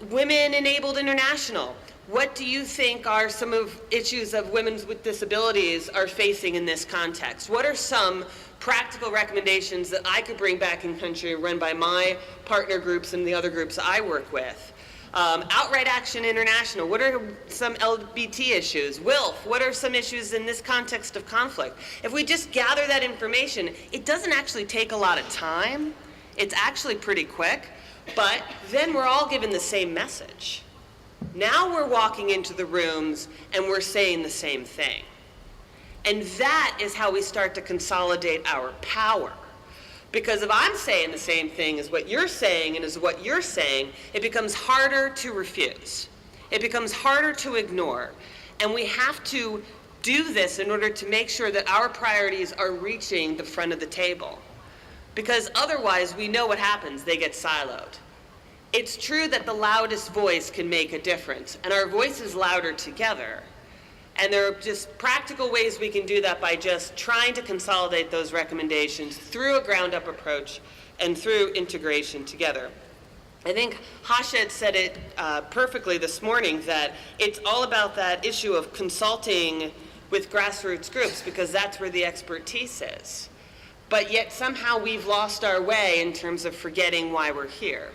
Women Enabled International. What do you think are some of issues of women with disabilities are facing in this context? What are some practical recommendations that I could bring back in country and run by my partner groups and the other groups I work with? Outright Action International, what are some LGBT issues? WILPF, what are some issues in this context of conflict? If we just gather that information, it doesn't actually take a lot of time. It's actually pretty quick, but then we're all given the same message. Now we're walking into the rooms and we're saying the same thing. And that is how we start to consolidate our power. Because if I'm saying the same thing as what you're saying and as what you're saying, it becomes harder to refuse. It becomes harder to ignore. And we have to do this in order to make sure that our priorities are reaching the front of the table. Because otherwise, we know what happens. They get siloed. It's true that the loudest voice can make a difference, and our voice is louder together. And there are just practical ways we can do that by just trying to consolidate those recommendations through a ground-up approach and through integration together. I think Rasha had said it perfectly this morning, that it's all about that issue of consulting with grassroots groups, because that's where the expertise is. But yet somehow we've lost our way in terms of forgetting why we're here.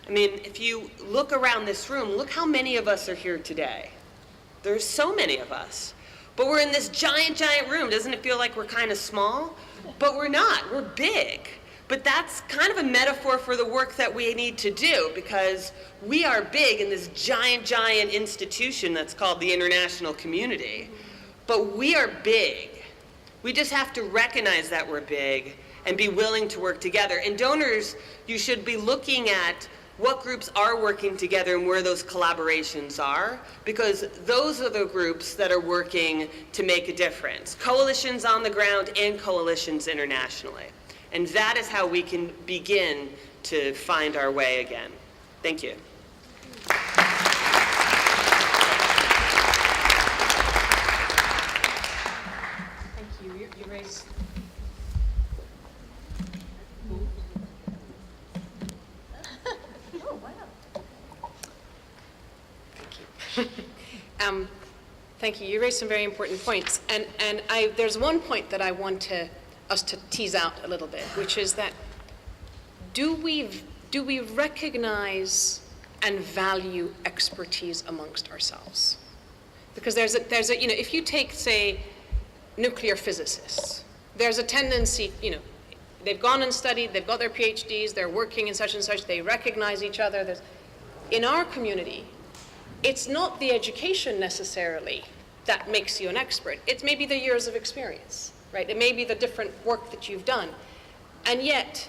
I mean, if you look around this room, look how many of us are here today. There's so many of us. But we're in this giant, giant room. Doesn't it feel like we're kind of small? But we're not. We're big. But that's kind of a metaphor for the work that we need to do, because we are big in this giant, giant institution that's called the international community. But we are big. We just have to recognize that we're big and be willing to work together. And donors, you should be looking at what groups are working together and where those collaborations are, because those are the groups that are working to make a difference. Coalitions on the ground and coalitions internationally. And that is how we can begin to find our way again. Thank you.
Thank you. You raised... Thank you. You raised some very important points, and there's one point that I want us to tease out a little bit, which is that do we recognize and value expertise amongst ourselves? Because there's a if you take, say, nuclear physicists, there's a tendency, they've gone and studied, they've got their PhDs, they're working in such and such, they recognize each other. In our community, it's not the education necessarily that makes you an expert. It's maybe the years of experience, right? It may be the different work that you've done. And yet,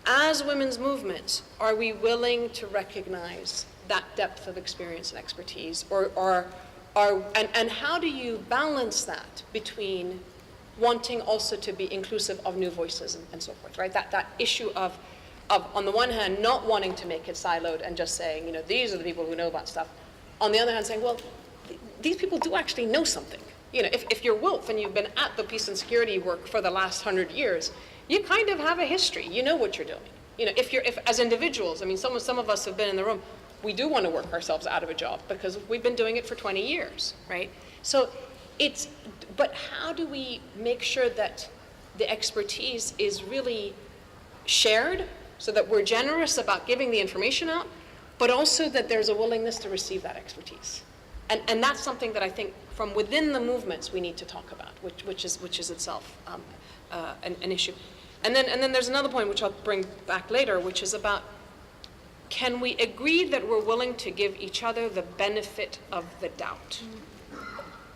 as women's movements, are we willing to recognize that depth of experience and expertise? And how do you balance that between wanting also to be inclusive of new voices and so forth, right? That issue of, on the one hand, not wanting to make it siloed and just saying, these are the people who know about stuff. On the other hand, saying, well, these people do actually know something. If you're WILPF and you've been at the peace and security work for the last 100 years, you kind of have a history. You know what you're doing. If as individuals, some of us have been in the room, we do want to work ourselves out of a job because we've been doing it for 20 years, right? So but how do we make sure that the expertise is really shared so that we're generous about giving the information out, but also that there's a willingness to receive that expertise. And that's something that I think from within the movements we need to talk about, which is itself an issue. And then there's another point which I'll bring back later, which is about, can we agree that we're willing to give each other the benefit of the doubt?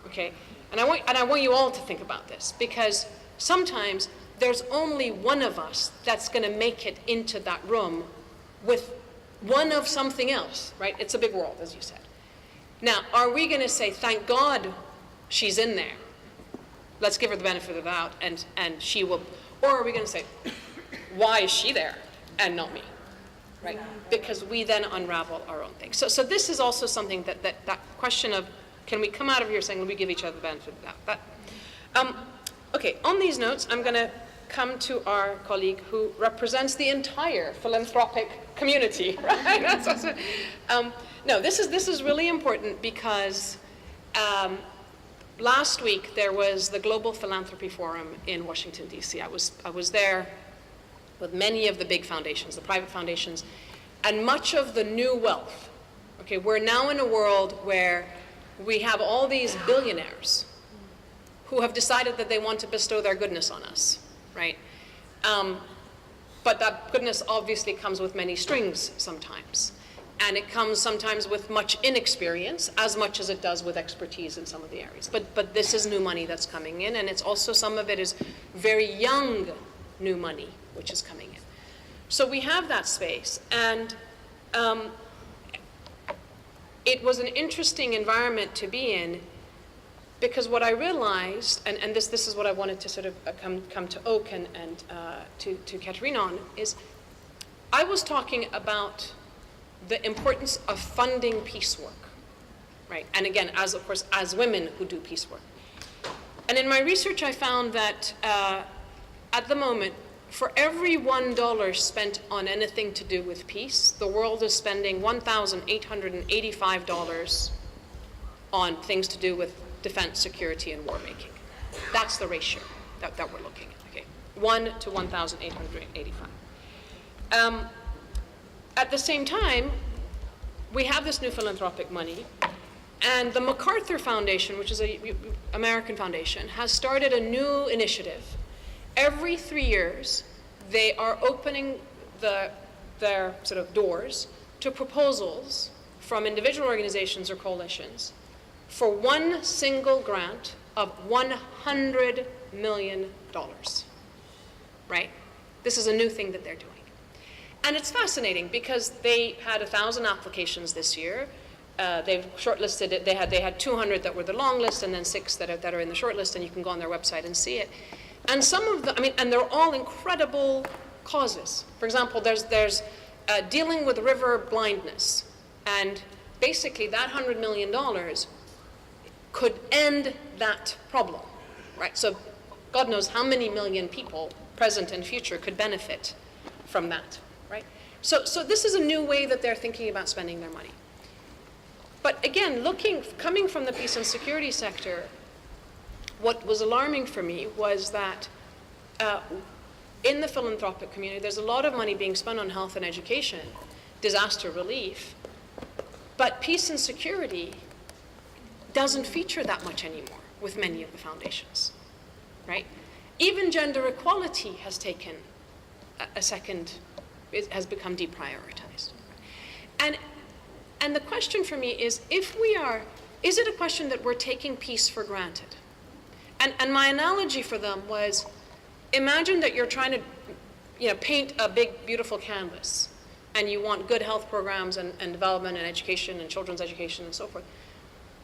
Okay, and I want you all to think about this, because sometimes there's only one of us that's going to make it into that room with one of something else, right? It's a big world, as you said. Now, are we going to say, thank God she's in there, let's give her the benefit of the doubt, and she will, or are we going to say, why is she there and not me, right? Because we then unravel our own thing. So this is also something that question of, can we come out of here saying, well, we give each other the benefit of the doubt? Okay, on these notes, I'm going to come to our colleague who represents the entire philanthropic community, right? That's also, no, this is really important because last week there was the Global Philanthropy Forum in Washington, D.C. I was there with many of the big foundations, the private foundations, and much of the new wealth. Okay, we're now in a world where we have all these billionaires who have decided that they want to bestow their goodness on us, right? But that goodness obviously comes with many strings sometimes. And it comes sometimes with much inexperience, as much as it does with expertise in some of the areas. But this is new money that's coming in, and it's also, some of it is very young new money which is coming in. So we have that space, and it was an interesting environment to be in, because what I realized, and this is what I wanted to sort of come to Oak and to Katharina on, is I was talking about the importance of funding peace work, right? And again, of course, as women who do peace work. And in my research, I found that at the moment, for every $1 spent on anything to do with peace, the world is spending $1,885 on things to do with defense, security, and war making. That's the ratio that we're looking at, okay? 1 to 1,885. At the same time, we have this new philanthropic money, and the MacArthur Foundation, which is an American foundation, has started a new initiative. Every 3 years, they are opening their sort of doors to proposals from individual organizations or coalitions for one single grant of $100 million, right? This is a new thing that they're doing. And it's fascinating because they had 1,000 applications this year. They've shortlisted it. They had 200 that were the long list, and then 6 that are in the short list, and you can go on their website and see it. And some of them, and they're all incredible causes. For example, there's dealing with river blindness, and basically that $100 million could end that problem, right? So God knows how many million people, present and future, could benefit from that. Right? So this is a new way that they're thinking about spending their money. But again, coming from the peace and security sector, what was alarming for me was that in the philanthropic community, there's a lot of money being spent on health and education, disaster relief, but peace and security doesn't feature that much anymore with many of the foundations, right? Even gender equality has taken a second. It has become deprioritized. And the question for me is, is it a question that we're taking peace for granted? And my analogy for them was, imagine that you're trying to paint a big, beautiful canvas, and you want good health programs and development and education and children's education and so forth.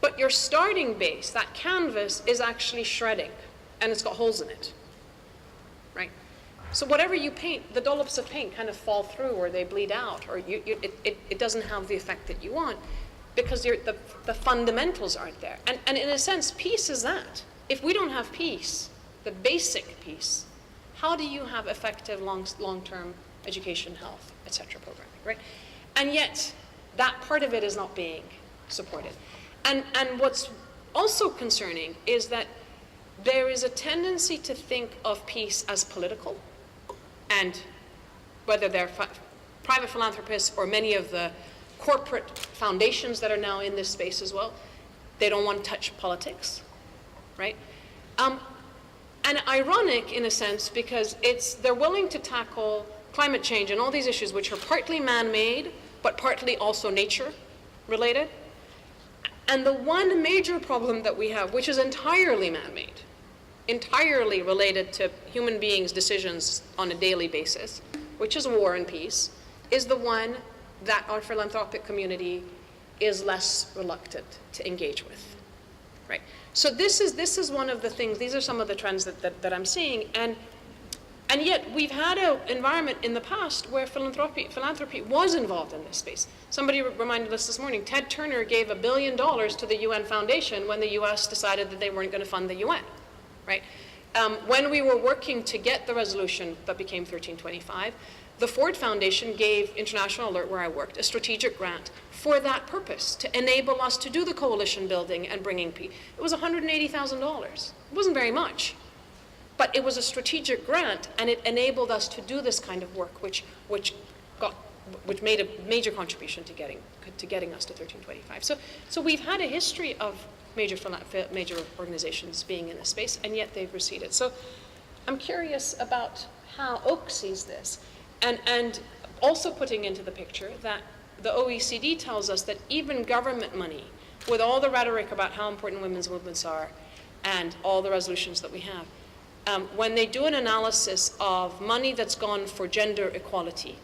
But your starting base, that canvas, is actually shredding, and it's got holes in it, right? So whatever you paint, the dollops of paint kind of fall through, or they bleed out, or it doesn't have the effect that you want, because the fundamentals aren't there. And in a sense, peace is that. If we don't have peace, the basic peace, how do you have effective long-term education, health, etc. programming, right? And yet, that part of it is not being supported. And what's also concerning is that there is a tendency to think of peace as political, and whether they're private philanthropists or many of the corporate foundations that are now in this space as well. They don't want to touch politics, right? And ironic in a sense, because they're willing to tackle climate change and all these issues which are partly man-made, but partly also nature-related. And the one major problem that we have, which is entirely man-made, entirely related to human beings' decisions on a daily basis, which is war and peace, is the one that our philanthropic community is less reluctant to engage with, right? So this is one of the things, these are some of the trends that I'm seeing, and yet we've had an environment in the past where philanthropy was involved in this space. Somebody reminded us this morning, Ted Turner gave $1 billion to the UN Foundation when the US decided that they weren't going to fund the UN, right? When we were working to get the resolution that became 1325, the Ford Foundation gave International Alert, where I worked, a strategic grant for that purpose, to enable us to do the coalition building and bringing peace. It was $180,000. It wasn't very much, but it was a strategic grant, and it enabled us to do this kind of work, which made a major contribution to getting us to 1325. So we've had a history of major organizations being in this space, and yet they've receded. So I'm curious about how Oak sees this. And also putting into the picture that the OECD tells us that even government money, with all the rhetoric about how important women's movements are and all the resolutions that we have, when they do an analysis of money that's gone for gender equality,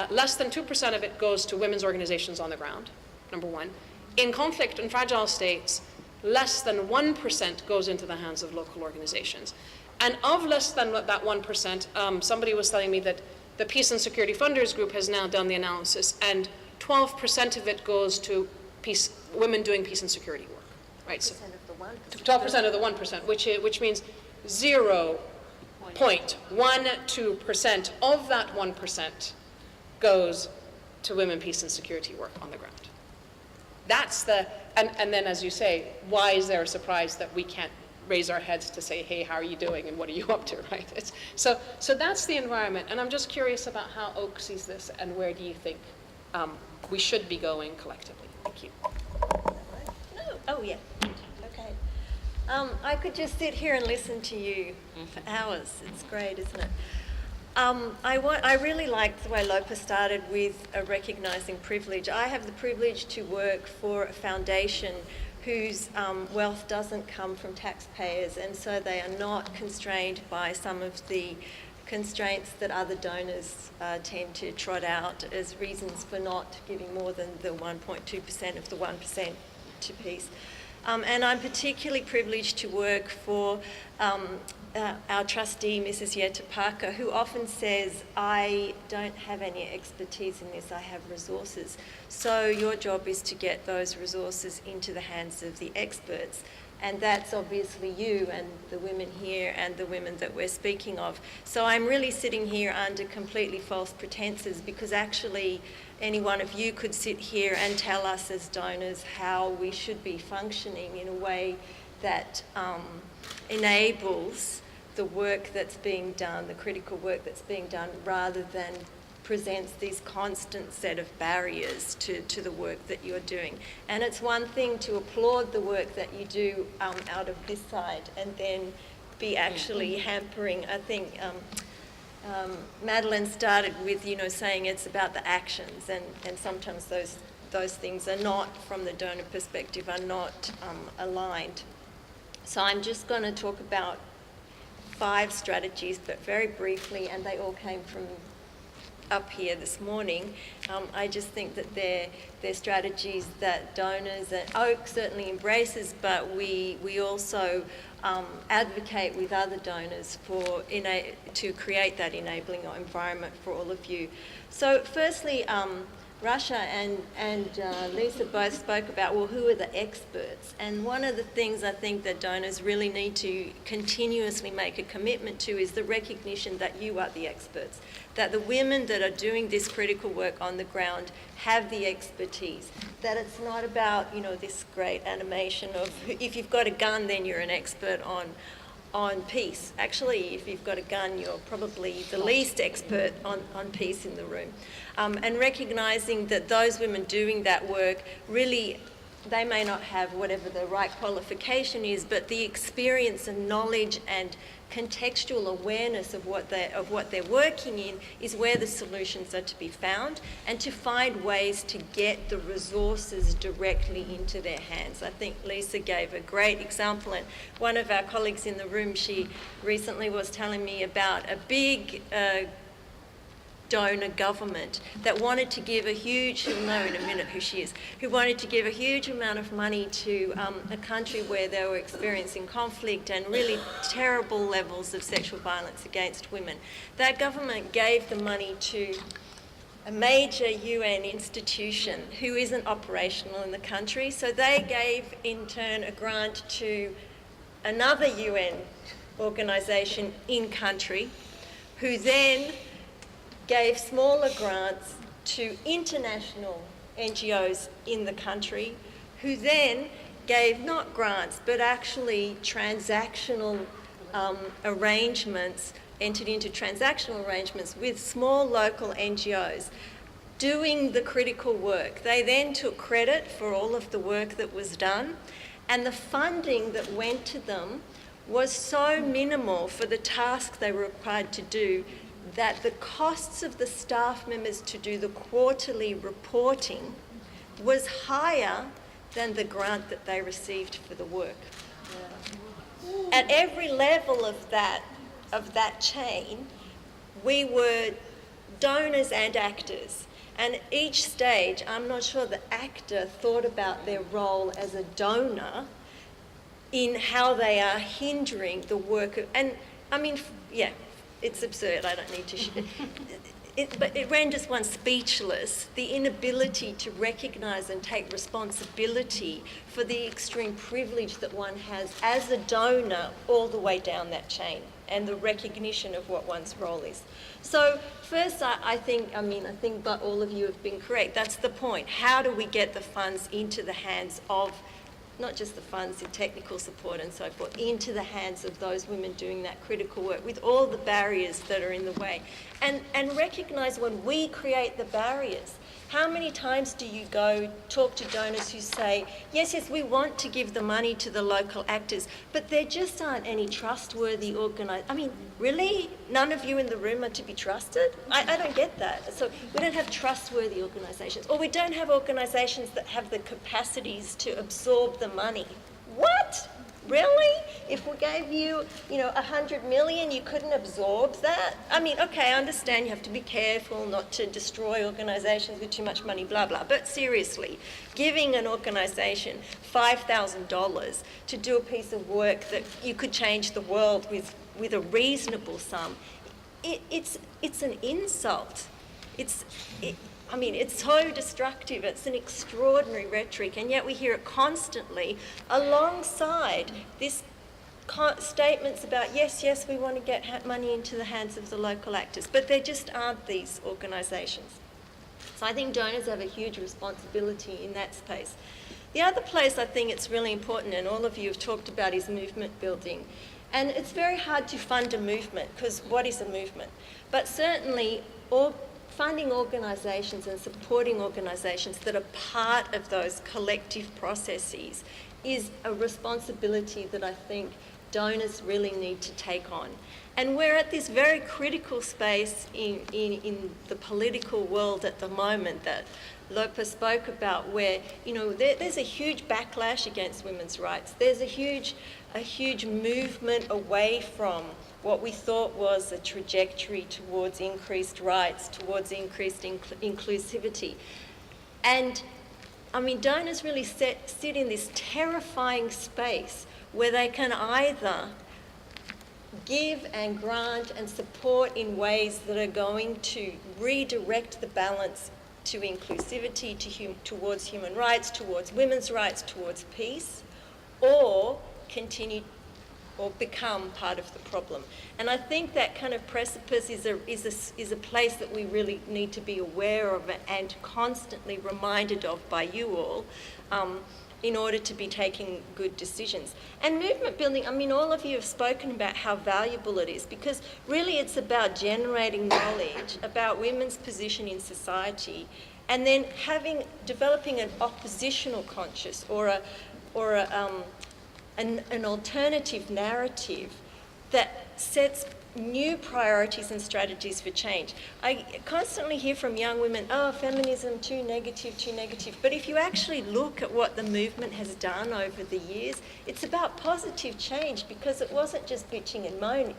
less than 2% of it goes to women's organizations on the ground, number one. In conflict and fragile states, less than 1% goes into the hands of local organizations. And of less than that 1%, somebody was telling me that the Peace and Security Funders Group has now done the analysis, and 12% of it goes to women doing peace and security work, right? So 12% of the 1%, which means 0.12% of that 1% goes to women, peace and security work on the ground. That's and then as you say, why is there a surprise that we can't raise our heads to say, hey, how are you doing and what are you up to, right? So that's the environment, and I'm just curious about how Oak sees this and where do you think we should be going collectively. Thank you.
Oh, yeah. Okay. I could just sit here and listen to you for hours. It's great, isn't it? I really like the way Lopa started with recognising privilege. I have the privilege to work for a foundation whose wealth doesn't come from taxpayers, and so they are not constrained by some of the constraints that other donors tend to trot out as reasons for not giving more than the 1.2% of the 1% to peace. And I'm particularly privileged to work for our trustee, Mrs. Yetta Parker, who often says, I don't have any expertise in this, I have resources. So your job is to get those resources into the hands of the experts. And that's obviously you and the women here and the women that we're speaking of. So I'm really sitting here under completely false pretenses, because actually any one of you could sit here and tell us as donors how we should be functioning in a way that enables the work that's being done, the critical work that's being done, rather than presents these constant set of barriers to the work that you're doing. And it's one thing to applaud the work that you do out of this side and then be actually hampering. I think Madeleine started with, saying it's about the actions, and sometimes those things are not, from the donor perspective, are not aligned. So I'm just going to talk about 5 strategies, but very briefly, and they all came from up here this morning. I just think that they're strategies that donors, and Oak certainly embraces, but we also advocate with other donors to create that enabling environment for all of you. So firstly, Rasha and Lisa both spoke about, well, who are the experts? And one of the things I think that donors really need to continuously make a commitment to is the recognition that you are the experts, that the women that are doing this critical work on the ground have the expertise, that it's not about, this great animation of if you've got a gun, then you're an expert on peace. Actually, if you've got a gun, you're probably the least expert on peace in the room. And recognising that those women doing that work really, they may not have whatever the right qualification is, but the experience and knowledge and contextual awareness of what they're working in is where the solutions are to be found, and to find ways to get the resources directly into their hands. I think Lisa gave a great example, and one of our colleagues in the room, she recently was telling me about a big donor government that wanted to give a huge, she'll know in a minute who she is, who wanted to give a huge amount of money to a country where they were experiencing conflict and really terrible levels of sexual violence against women. That government gave the money to a major UN institution who isn't operational in the country, so they gave in turn a grant to another UN organisation in country, who then gave smaller grants to international NGOs in the country, who then gave not grants but actually transactional arrangements, entered into transactional arrangements with small local NGOs doing the critical work. They then took credit for all of the work that was done, and the funding that went to them was so minimal for the task they were required to do that the costs of the staff members to do the quarterly reporting was higher than the grant that they received for the work. Yeah. At every level of that chain, we were donors and actors. And at each stage, I'm not sure the actor thought about their role as a donor in how they are hindering the work of, and I mean, yeah, it's absurd, I don't need to, but it renders one speechless, the inability to recognise and take responsibility for the extreme privilege that one has as a donor all the way down that chain, and the recognition of what one's role is. So first, I think but all of you have been correct. That's the point. How do we get the funds into the hands of, not just the funds in technical support and so forth, into the hands of those women doing that critical work with all the barriers that are in the way. And recognise when we create the barriers. How many times do you go talk to donors who say, yes, we want to give the money to the local actors, but there just aren't any trustworthy I mean, really? None of you in the room are to be trusted? I don't get that. So we don't have trustworthy organisations, or we don't have organisations that have the capacities to absorb the money. What? Really? If we gave you, 100 million, you couldn't absorb that? I mean, okay, I understand you have to be careful not to destroy organisations with too much money, blah, blah. But seriously, giving an organisation $5,000 to do a piece of work that you could change the world with a reasonable sum, it's an insult. It's so destructive. It's an extraordinary rhetoric, and yet we hear it constantly alongside this statements about, yes, we want to get money into the hands of the local actors, but there just aren't these organisations. So I think donors have a huge responsibility in that space. The other place I think it's really important, and all of you have talked about, is movement building. And it's very hard to fund a movement, because what is a movement? But certainly funding organisations and supporting organisations that are part of those collective processes is a responsibility that I think donors really need to take on. And we're at this very critical space in the political world at the moment that Lopa spoke about, where there's a huge backlash against women's rights. There's a huge movement away from what we thought was a trajectory towards increased rights, towards increased inclusivity. And donors really sit in this terrifying space where they can either give and grant and support in ways that are going to redirect the balance to inclusivity, towards human rights, towards women's rights, towards peace, or continue or become part of the problem. And I think that kind of precipice is a place that we really need to be aware of and constantly reminded of by you all, in order to be taking good decisions. And movement building, I mean, all of you have spoken about how valuable it is, because really it's about generating knowledge about women's position in society, and then developing an oppositional conscious or an alternative narrative that sets new priorities and strategies for change. I constantly hear from young women, oh, feminism, too negative. But if you actually look at what the movement has done over the years, it's about positive change, because it wasn't just bitching and moaning.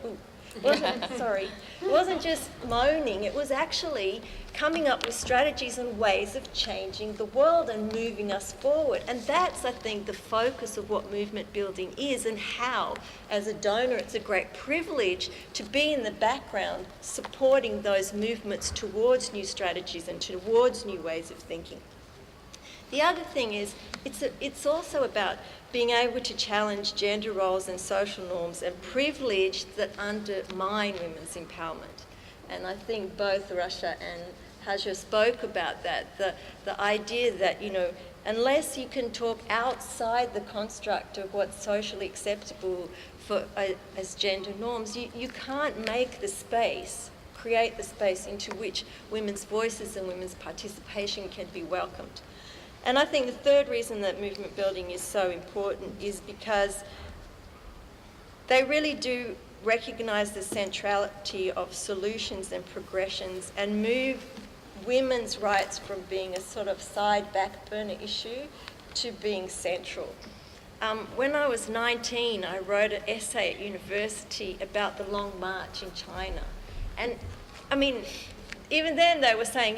It wasn't just moaning, it was actually coming up with strategies and ways of changing the world and moving us forward. And that's, I think, the focus of what movement building is, and how, as a donor, it's a great privilege to be in the background supporting those movements towards new strategies and towards new ways of thinking. The other thing is, it's also about being able to challenge gender roles and social norms and privilege that undermine women's empowerment. And I think both Rasha and Haja spoke about that, the idea that, unless you can talk outside the construct of what's socially acceptable as gender norms, you can't make the space, create the space into which women's voices and women's participation can be welcomed. And I think the third reason that movement building is so important is because they really do recognise the centrality of solutions and progressions, and move women's rights from being a sort of side back burner issue to being central. When I was 19, I wrote an essay at university about the Long March in China. And I mean, even then they were saying,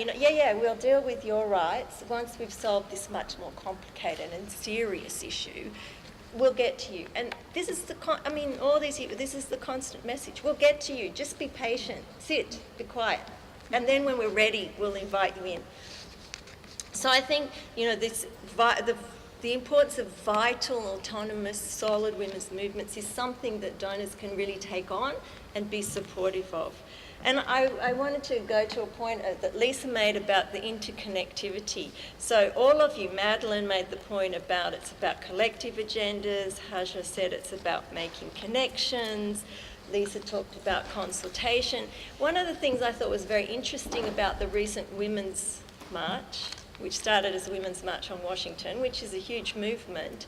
we'll deal with your rights once we've solved this much more complicated and serious issue. We'll get to you. And this is this is the constant message. We'll get to you. Just be patient. Sit. Be quiet. And then when we're ready, we'll invite you in. So I think, the importance of vital, autonomous, solid women's movements is something that donors can really take on and be supportive of. And I wanted to go to a point that Lisa made about the interconnectivity. So all of you, Madeline made the point about it's about collective agendas, Haja said it's about making connections, Lisa talked about consultation. One of the things I thought was very interesting about the recent Women's March, which started as a Women's March on Washington, which is a huge movement,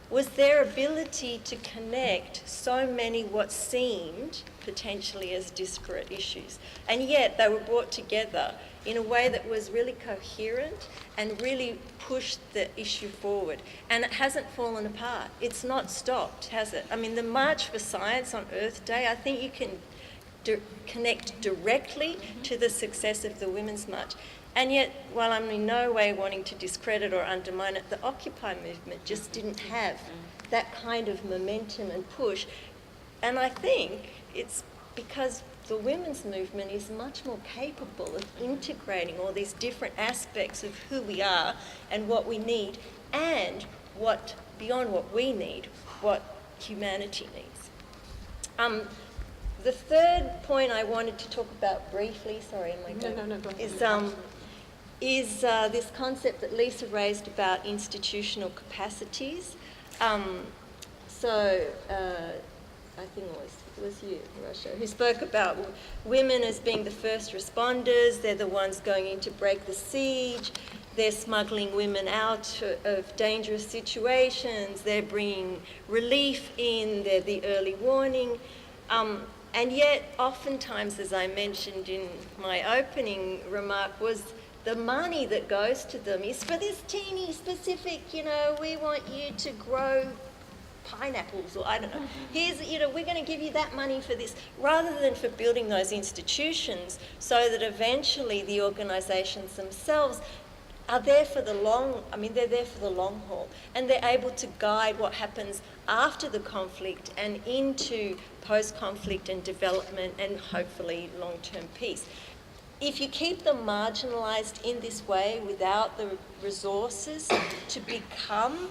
was their ability to connect so many what seemed potentially as disparate issues. And yet they were brought together in a way that was really coherent and really pushed the issue forward. And it hasn't fallen apart. It's not stopped, has it? I mean, the March for Science on Earth Day, I think you can connect directly to the success of the Women's March. And yet, while I'm in no way wanting to discredit or undermine it, the Occupy movement just didn't have that kind of momentum and push. And I think it's because the women's movement is much more capable of integrating all these different aspects of who we are and what we need, and what, beyond what we need, what humanity needs. The third point I wanted to talk about briefly, sorry, am I going? No, go ahead. Is this concept that Lisa raised about institutional capacities. I think it was you, Rasha, who spoke about women as being the first responders. They're the ones going in to break the siege. They're smuggling women out of dangerous situations. They're bringing relief in. They're the early warning. And yet, oftentimes, as I mentioned in my opening remark, was the money that goes to them is for this teeny specific, we want you to grow pineapples, or I don't know. Here's, we're going to give you that money for this, rather than for building those institutions so that eventually the organisations themselves are there for the they're there for the long haul, and they're able to guide what happens after the conflict and into post-conflict and development and hopefully long-term peace. if you keep them marginalised in this way without the resources to become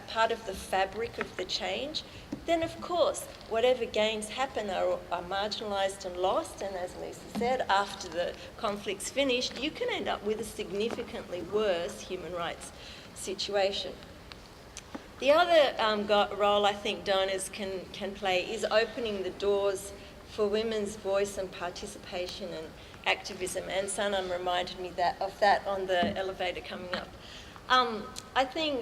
part of the fabric of the change, then of course whatever gains happen are marginalised and lost, and as Lisa said, after the conflict's finished, you can end up with a significantly worse human rights situation. The other role I think donors can play is opening the doors for women's voice and participation and activism, and Sanam reminded me of that on the elevator coming up. I think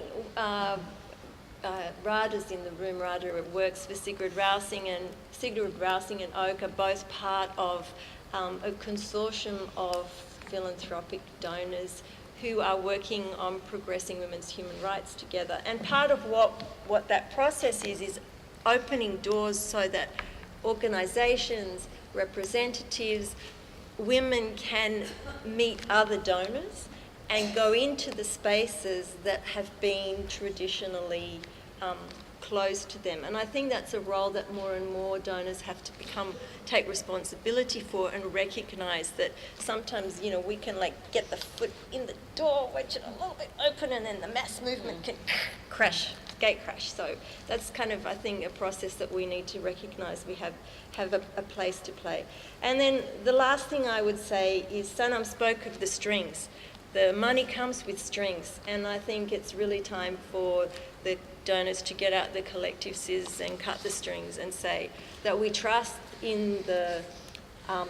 Radha's in the room. Radha works for Sigrid Rousing and Oak are both part of a consortium of philanthropic donors who are working on progressing women's human rights together. And part of what that process is opening doors so that organisations, representatives, women can meet other donors and go into the spaces that have been traditionally closed to them. And I think that's a role that more and more donors have to take responsibility for and recognise that sometimes, we can get the foot in the door, wedge it a little bit open, and then the mass movement can gate crash. So that's kind of, I think, a process that we need to recognise we have a place to play. And then the last thing I would say is Sanam spoke of the strings. The money comes with strings, and I think it's really time for the donors to get out the collective scissors and cut the strings and say that we trust in the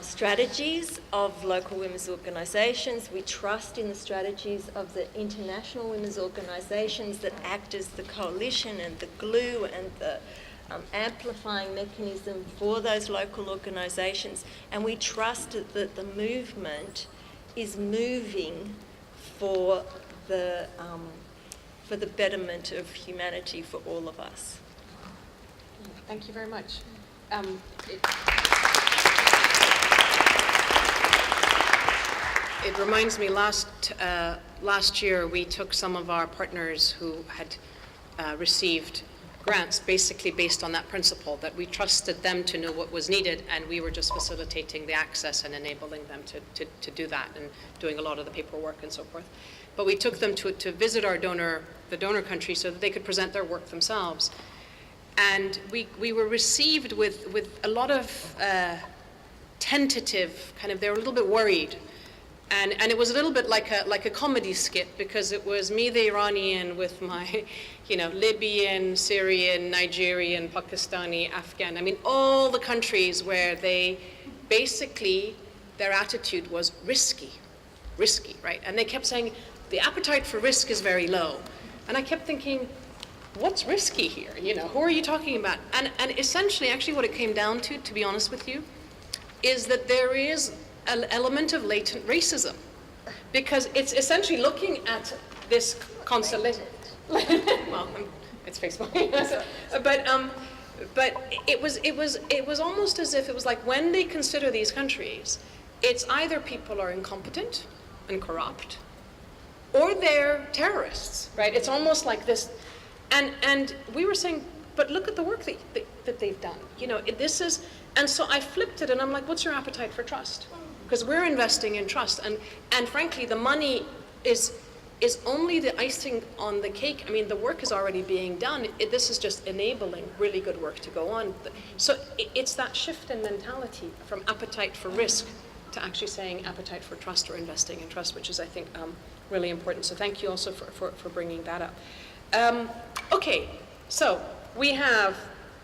strategies of local women's organisations, we trust in the strategies of the international women's organisations that act as the coalition and the glue and the amplifying mechanism for those local organisations, and we trust that the movement is moving for the betterment of humanity for all of us.
Thank you very much. It reminds me, last year we took some of our partners who had received grants basically based on that principle, that we trusted them to know what was needed, and we were just facilitating the access and enabling them to do that and doing a lot of the paperwork and so forth. But we took them to visit the donor country so that they could present their work themselves. And we were received with a lot of tentative, they were a little bit worried. And it was a little bit like a comedy skit, because it was me, the Iranian, with my, Libyan, Syrian, Nigerian, Pakistani, Afghan. All the countries where they basically, their attitude was risky, right? And they kept saying, the appetite for risk is very low. And I kept thinking, what's risky here? Who are you talking about? And essentially, actually what it came down to be honest with you, is that there is an element of latent racism, because it's essentially looking at this constellation. Well, it's Facebook. But it was almost as if it was like, when they consider these countries, it's either people are incompetent and corrupt, or they're terrorists, right? It's almost like this, and we were saying, but look at the work that they've done. This is, and so I flipped it, and I'm like, what's your appetite for trust? Because we're investing in trust, and frankly, the money is only the icing on the cake. The work is already being done. This is just enabling really good work to go on. So it's that shift in mentality from appetite for risk to actually saying appetite for trust, or investing in trust, which is, I think, really important. So thank you also for bringing that up. Okay, so we have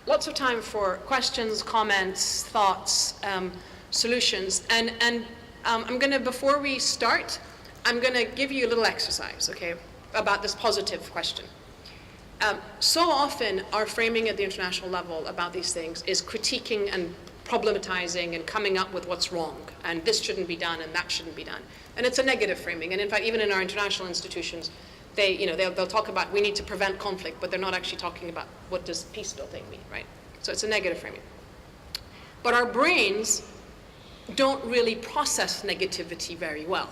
lots of time for questions, comments, thoughts, solutions, and I'm going to, before we start, I'm going to give you a little exercise, okay, about this positive question. So often our framing at the international level about these things is critiquing and problematizing and coming up with what's wrong, and this shouldn't be done and that shouldn't be done. And it's a negative framing, and in fact, even in our international institutions, they'll talk about we need to prevent conflict, but they're not actually talking about what does peace building mean, right? So it's a negative framing. But our brains don't really process negativity very well.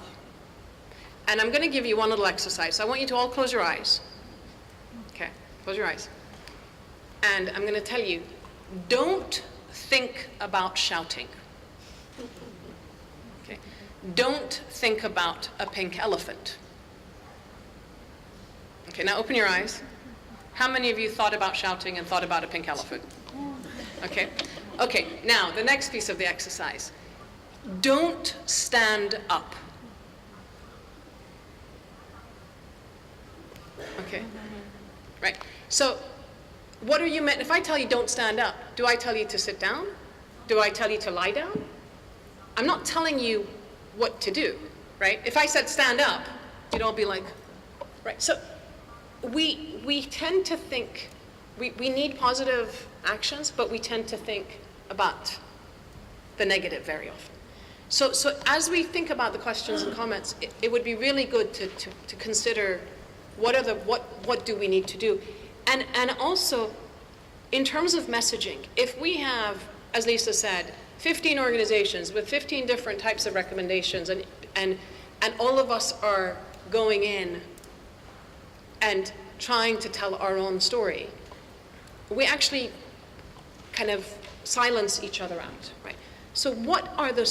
And I'm going to give you one little exercise. So I want you to all close your eyes. Okay, close your eyes. And I'm going to tell you, don't think about shouting. Okay, don't think about a pink elephant. Okay, now open your eyes. How many of you thought about shouting and thought about a pink elephant? Okay. Okay, now the next piece of the exercise. Don't stand up. Okay? Right. So, what are you meant? If I tell you don't stand up, do I tell you to sit down? Do I tell you to lie down? I'm not telling you what to do, right? If I said stand up, you'd all be like, right. So, we tend to think, we need positive actions, but we tend to think about the negative very often. So as we think about the questions and comments, it would be really good to consider what do we need to do, and also in terms of messaging. If we have, as Lisa said, 15 organizations with 15 different types of recommendations, and all of us are going in and trying to tell our own story, we actually kind of silence each other out, right? So what are the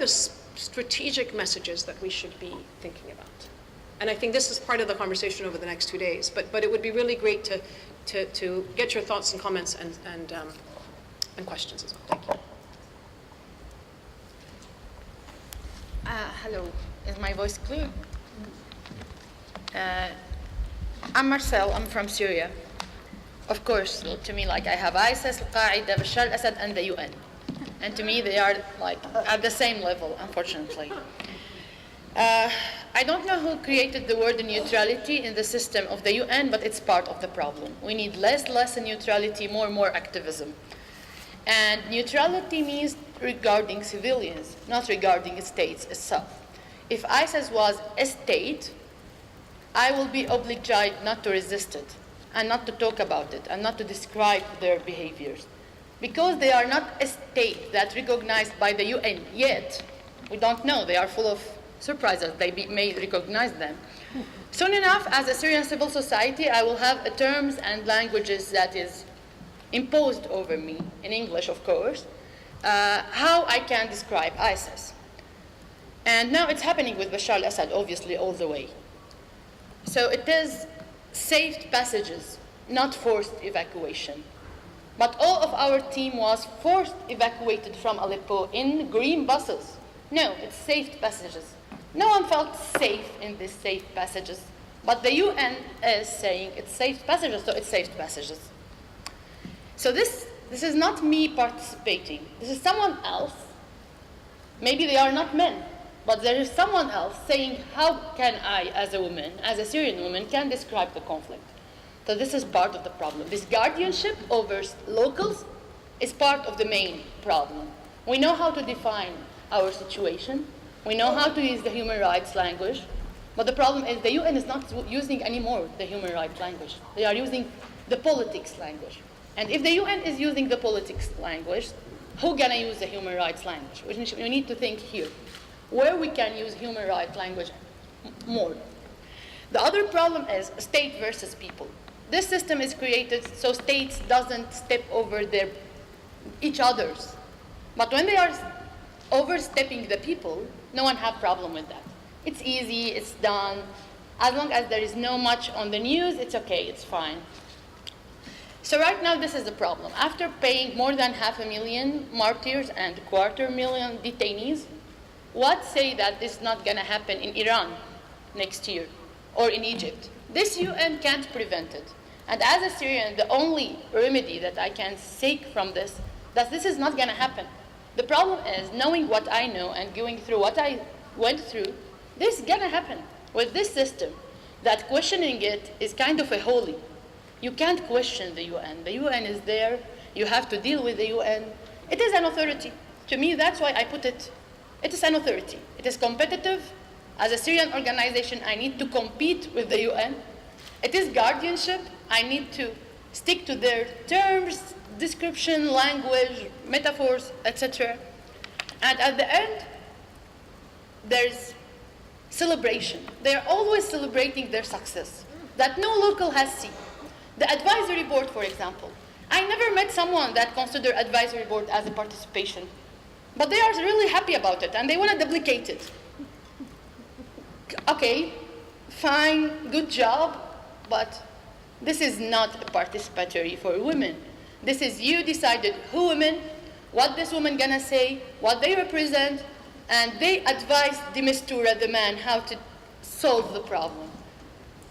strategic messages that we should be thinking about? And I think this is part of the conversation over the next 2 days, but it would be really great to get your thoughts and comments and questions as well. Thank you.
Hello, is my voice clear? I'm Marcel, I'm from Syria. Of course, to me, like, I have ISIS, Al-Qaeda, Bashar al-Assad, and the UN. And to me, they are like at the same level, unfortunately. I don't know who created the word neutrality in the system of the UN, but it's part of the problem. We need less neutrality, more activism. And neutrality means regarding civilians, not regarding states itself. If ISIS was a state, I will be obliged not to resist it, and not to talk about it, and not to describe their behaviors. Because they are not a state that's recognized by the UN yet, we don't know, they are full of surprises, they may recognize them. Soon enough, as a Syrian civil society, I will have terms and languages that is imposed over me, in English of course, how I can describe ISIS. And now it's happening with Bashar al-Assad, obviously, all the way. So it is safe passages, not forced evacuation. But all of our team was forced evacuated from Aleppo in green buses. No, it's safe passages. No one felt safe in these safe passages. But the UN is saying it's safe passages, so it's safe passages. So this is not me participating. This is someone else. Maybe they are not men, but there is someone else saying, how can I, as a woman, as a Syrian woman, can describe the conflict? So this is part of the problem. This guardianship over locals is part of the main problem. We know how to define our situation. We know how to use the human rights language. But the problem is the UN is not using anymore the human rights language. They are using the politics language. And if the UN is using the politics language, who gonna use the human rights language? We need to think here, where we can use human rights language more. The other problem is state versus people. This system is created so states doesn't step over each other's. But when they are overstepping the people, no one have problem with that. It's easy, it's done. As long as there is no much on the news, it's okay, it's fine. So right now, this is the problem. After paying more than 500,000 martyrs and 250,000 detainees, what say that this is not gonna happen in Iran next year or in Egypt? This UN can't prevent it. And as a Syrian, the only remedy that I can seek from this, that this is not gonna happen. The problem is, knowing what I know and going through what I went through, this is gonna happen with this system, that questioning it is kind of a holy. You can't question the UN. The UN is there. You have to deal with the UN. It is an authority. To me, that's why I put it. It is an authority. It is competitive. As a Syrian organization, I need to compete with the UN. It is guardianship. I need to stick to their terms, description, language, metaphors, etc. And at the end, there's celebration. They're always celebrating their success that no local has seen. The advisory board, for example. I never met someone that considered advisory board as a participation. But they are really happy about it, and they want to duplicate it. okay, fine, good job, but this is not participatory for women. This is you decided who women, what this woman gonna say, what they represent, and they advise the Mistura, the man, how to solve the problem.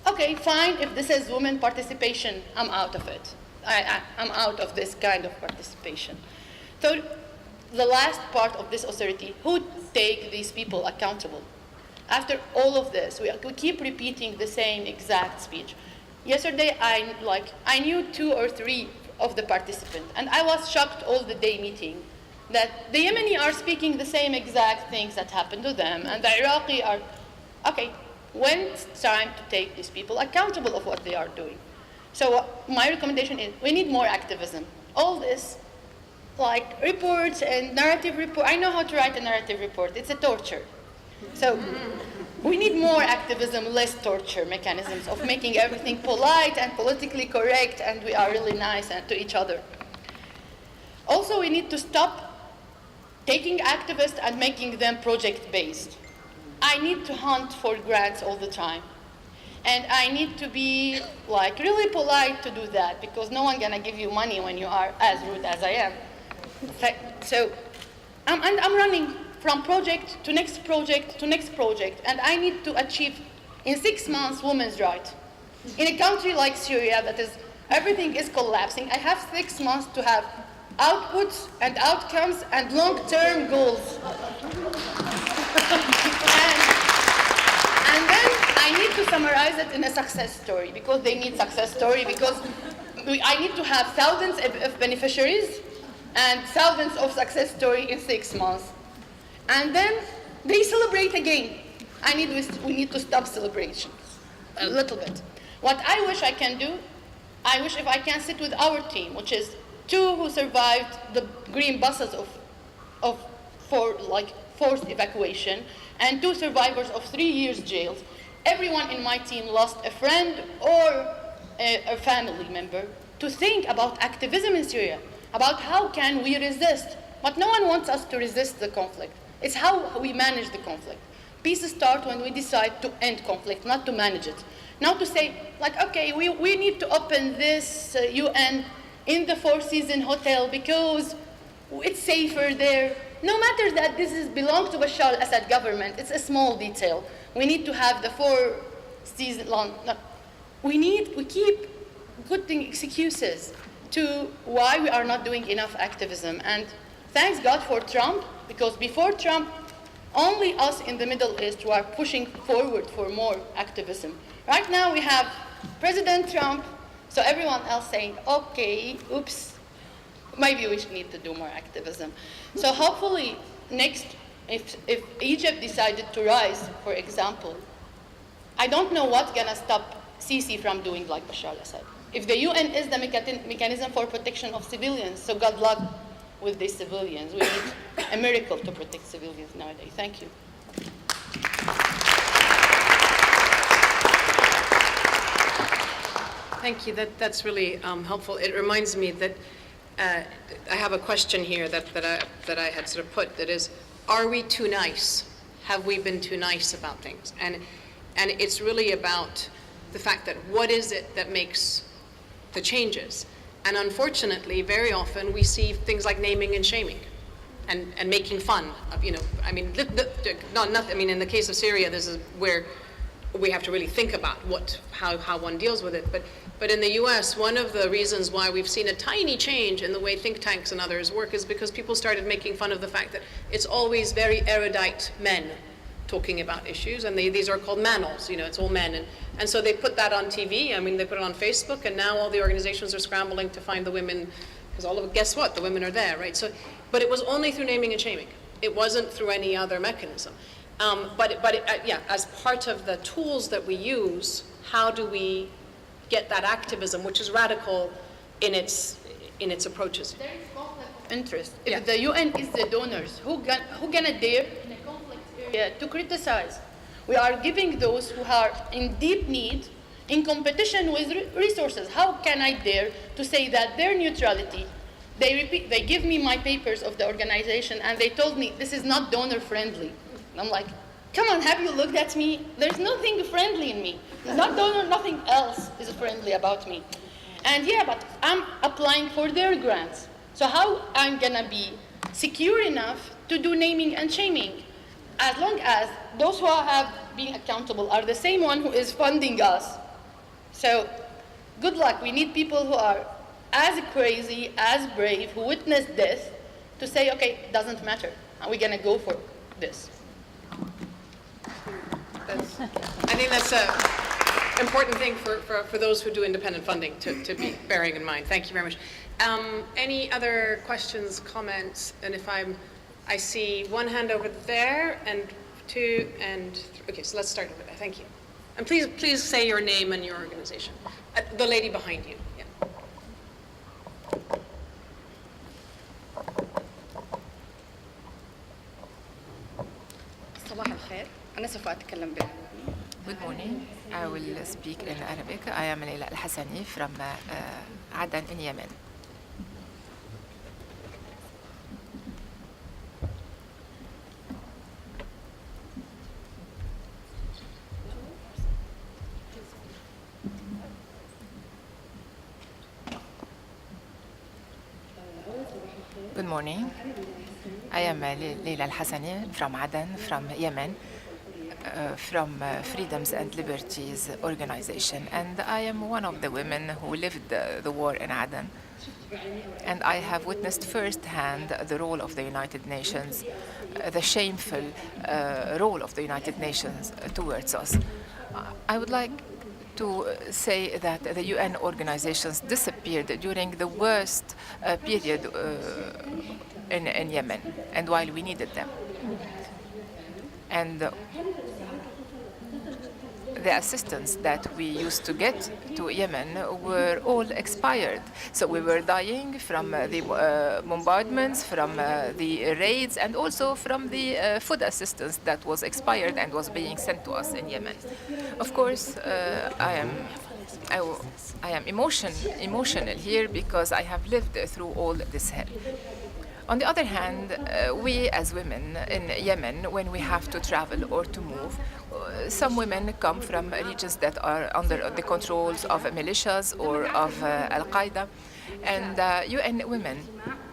Okay, fine, if this is women participation, I'm out of it. I'm out of this kind of participation. So the last part of this authority, who take these people accountable? After all of this, we keep repeating the same exact speech. Yesterday, I knew 2 or 3 of the participants, and I was shocked all the day meeting that the Yemeni are speaking the same exact things that happened to them, and the Iraqi are, okay, when it's time to take these people accountable of what they are doing. So my recommendation is we need more activism. All this, like reports and narrative report, I know how to write a narrative report, it's a torture. So we need more activism, less torture mechanisms of making everything polite and politically correct, and we are really nice to each other. Also, we need to stop taking activists and making them project-based. I need to hunt for grants all the time. And I need to be like really polite to do that, because no one's gonna give you money when you are as rude as I am. So I'm running from project to next project to next project, and I need to achieve in 6 months women's rights. In a country like Syria that is, everything is collapsing, I have 6 months to have outputs and outcomes and long-term goals. And then I need to summarize it in a success story, because they need success story, because I need to have thousands of beneficiaries and thousands of success story in 6 months. And then they celebrate again. We need to stop celebrations a little bit. What I wish I can do, I wish if I can sit with our team, which is 2 who survived the green buses for forced evacuation, and 2 survivors of 3 years jail. Everyone in my team lost a friend or a family member, to think about activism in Syria, about how can we resist. But no one wants us to resist the conflict. It's how we manage the conflict. Peace starts when we decide to end conflict, not to manage it. Now to say, like, okay, we need to open this UN in the Four Seasons Hotel because it's safer there. No matter that this belongs to Bashar al-Assad government, it's a small detail. We need to have the 4 seasons long. No, we keep putting excuses to why we are not doing enough activism. And thanks God for Trump, because before Trump, only us in the Middle East were pushing forward for more activism. Right now we have President Trump, so everyone else saying, okay, oops, maybe we need to do more activism. So hopefully next, if Egypt decided to rise, for example, I don't know what's gonna stop Sisi from doing like Bashar al-Assad. If the UN is the mechanism for protection of civilians, so good luck with these civilians. We need a miracle to protect civilians nowadays. Thank you.
Thank you. That's really helpful. It reminds me that I have a question here that I had sort of put, that is, are we too nice? Have we been too nice about things? And it's really about the fact that what is it that makes the changes? And unfortunately, very often we see things like naming and shaming and making fun of, I mean, I mean, in the case of Syria, this is where we have to really think about how one deals with it. But in the US, one of the reasons why we've seen a tiny change in the way think tanks and others work is because people started making fun of the fact that it's always very erudite men talking about issues, and these are called manals, it's all men. And so they put that on TV, I mean, they put it on Facebook, and now all the organizations are scrambling to find the women, because guess what, the women are there, right? So, but it was only through naming and shaming. It wasn't through any other mechanism. As part of the tools that we use, how do we get that activism, which is radical in its approaches?
There is conflict of interest. If the UN is the donors, who gonna dare in a conflict area to criticize? We are giving those who are in deep need, in competition with resources. How can I dare to say that their neutrality? They give me my papers of the organization, and they told me this is not donor friendly. And I'm like, Come on, have you looked at me? There's nothing friendly in me. There's not donor, nothing else is friendly about me. And yeah, but I'm applying for their grants. So how I'm gonna be secure enough to do naming and shaming? As long as those who have been accountable are the same one who is funding us. So good luck. We need people who are as crazy, as brave, who witnessed this, to say, okay, it doesn't matter. Are we gonna go for this?
I think that's an important thing for those who do independent funding to be bearing in mind. Thank you very much. Any other questions, comments? And if I see one hand over there and two and okay, so let's start over there. Thank you. And please say your name and your organization. The lady behind you. Yeah.
صباح الخير أنا سوف أتكلم بالعربي.
Good morning. I will speak in Arabic. I am Leila Al-Hassani from Aden in Yemen. Good morning. I am Leila Al-Hassani from Aden, from Yemen, from Freedoms and Liberties Organization. And I am one of the women who lived the war in Aden. And I have witnessed firsthand the role of the United Nations, the shameful role of the United Nations towards us. I would like to say that the UN organizations disappeared during the worst period in Yemen, and while we needed them. And the assistance that we used to get to Yemen were all expired. So we were dying from the bombardments, from the raids, and also from the food assistance that was expired and was being sent to us in Yemen. Of course, I am emotional here because I have lived through all this hell. On the other hand, we as women in Yemen, when we have to travel or to move, some women come from regions that are under the controls of militias or of Al-Qaeda, and UN Women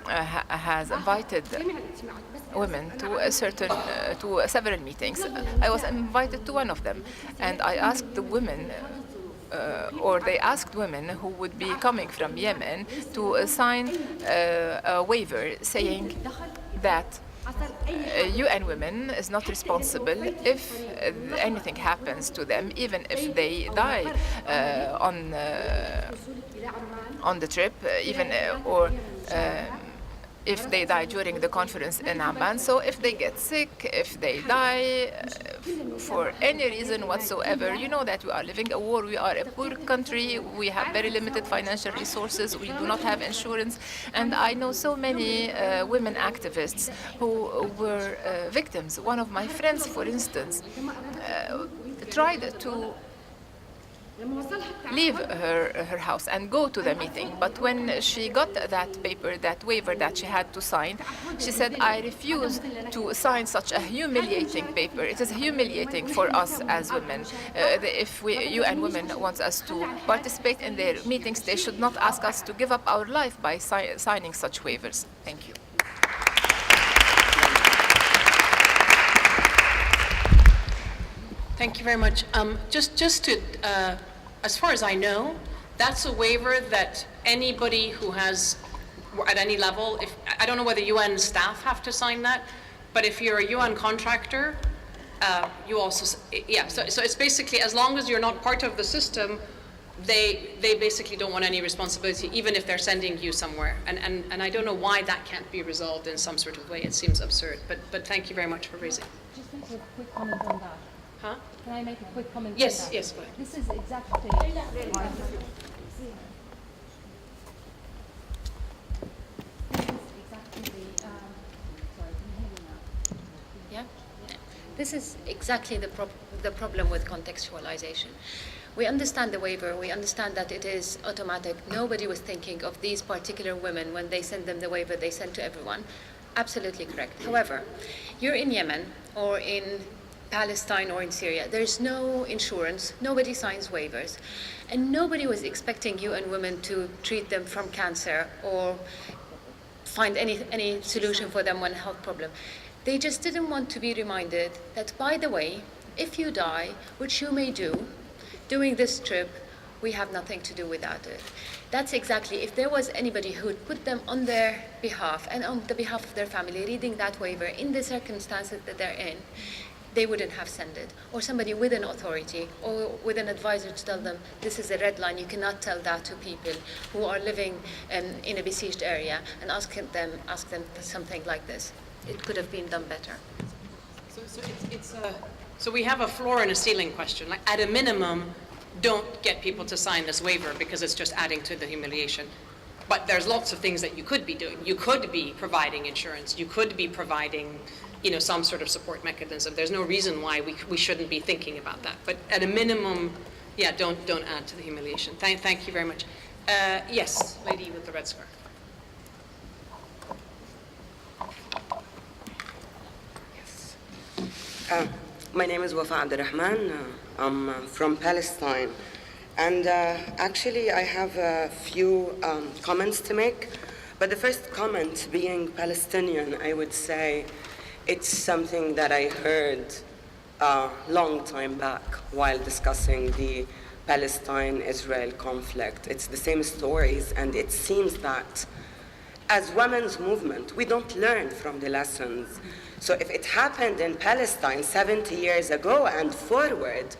has invited women to several meetings. I was invited to one of them, and I asked the women, or they asked women who would be coming from Yemen to sign a waiver saying that UN Women is not responsible if anything happens to them, even if they die on the trip, even or if they die during the conference in Amman. So if they get sick, if they die for any reason whatsoever, you know that we are living a war, we are a poor country, we have very limited financial resources, we do not have insurance. And I know so many women activists who were victims. One of my friends, for instance, tried to leave her house and go to the meeting. But when she got that paper, that waiver that she had to sign, she said, I refuse to sign such a humiliating paper. It is humiliating for us as women. If UN Women wants us to participate in their meetings, they should not ask us to give up our life by signing such waivers. Thank you.
Thank you very much. Just to, as far as I know, that's a waiver that anybody who has, at any level, I don't know whether UN staff have to sign that, but if you're a UN contractor, you also, yeah, so it's basically, as long as you're not part of the system, they basically don't want any responsibility, even if they're sending you somewhere. And I don't know why that can't be resolved in some sort of way. It seems absurd, but thank you very much for raising it.
Just make a quick comment on that.
Huh?
Can I make a quick comment on
Yes,
that?
yes, go ahead.
This is exactly...
This is exactly the problem with contextualization. We understand the waiver, we understand that it is automatic. Nobody was thinking of these particular women when they send them the waiver they send to everyone. Absolutely correct. However, you're in Yemen or in Palestine or in Syria. There's no insurance, nobody signs waivers, and nobody was expecting UN Women to treat them from cancer or find any solution for them when health problem. They just didn't want to be reminded that, by the way, if you die, which you may do, during this trip, we have nothing to do without it. That's exactly, if there was anybody who would put them on their behalf and on the behalf of their family, reading that waiver in the circumstances that they're in, they wouldn't have sent it. Or somebody with an authority or with an advisor to tell them, this is a red line, you cannot tell that to people who are living in a besieged area, and ask them for something like this. It could have been done better.
So we have a floor and a ceiling question. Like, at a minimum, don't get people to sign this waiver because it's just adding to the humiliation. But there's lots of things that you could be doing. You could be providing insurance. You could be providing, some sort of support mechanism. There's no reason why we shouldn't be thinking about that. But at a minimum, yeah, don't add to the humiliation. Thank you very much. Yes, lady with the red scarf.
My name is Wafa Abdurrahman. I'm from Palestine. And actually, I have a few comments to make. But the first comment, being Palestinian, I would say it's something that I heard a long time back while discussing the Palestine-Israel conflict. It's the same stories, and it seems that as women's movement, we don't learn from the lessons. So if it happened in Palestine 70 years ago and forward,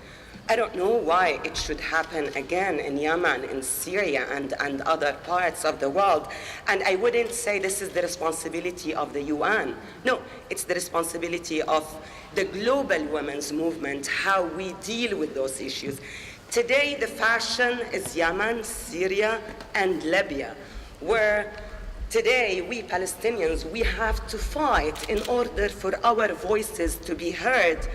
I don't know why it should happen again in Yemen, in Syria, and other parts of the world. And I wouldn't say this is the responsibility of the UN. No, it's the responsibility of the global women's movement, how we deal with those issues. Today, the fashion is Yemen, Syria, and Libya, where today, we Palestinians, we have to fight in order for our voices to be heard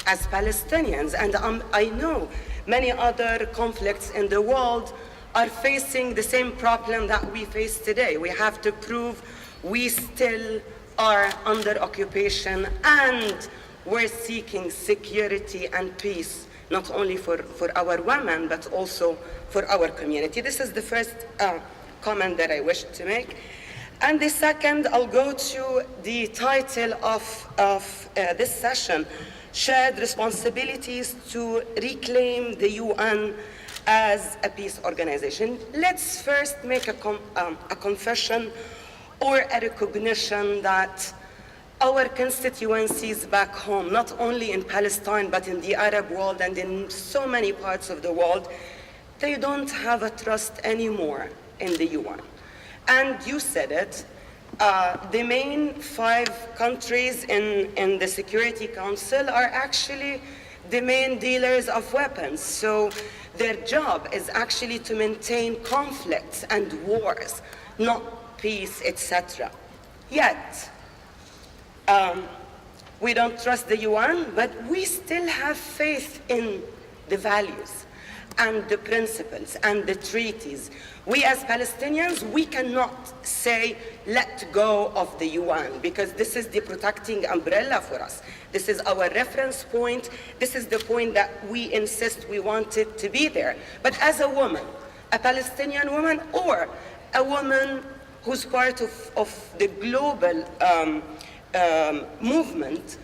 as Palestinians. And I know many other conflicts in the world are facing the same problem that we face today. We have to prove we still are under occupation and we're seeking security and peace, not only for our women, but also for our community. This is the first comment that I wish to make. And the second, I'll go to the title of this session, Shared Responsibilities to Reclaim the UN as a Peace Organization. Let's first make a confession or a recognition that our constituencies back home, not only in Palestine, but in the Arab world and in so many parts of the world, they don't have a trust anymore in the UN. And you said it, the main 5 countries in the Security Council are actually the main dealers of weapons. So their job is actually to maintain conflicts and wars, not peace, etc. Yet, we don't trust the UN, but we still have faith in the values and the principles and the treaties. We as Palestinians, we cannot say, let go of the UN, because this is the protecting umbrella for us. This is our reference point. This is the point that we insist we want it to be there. But as a woman, a Palestinian woman, or a woman who's part of the global movement,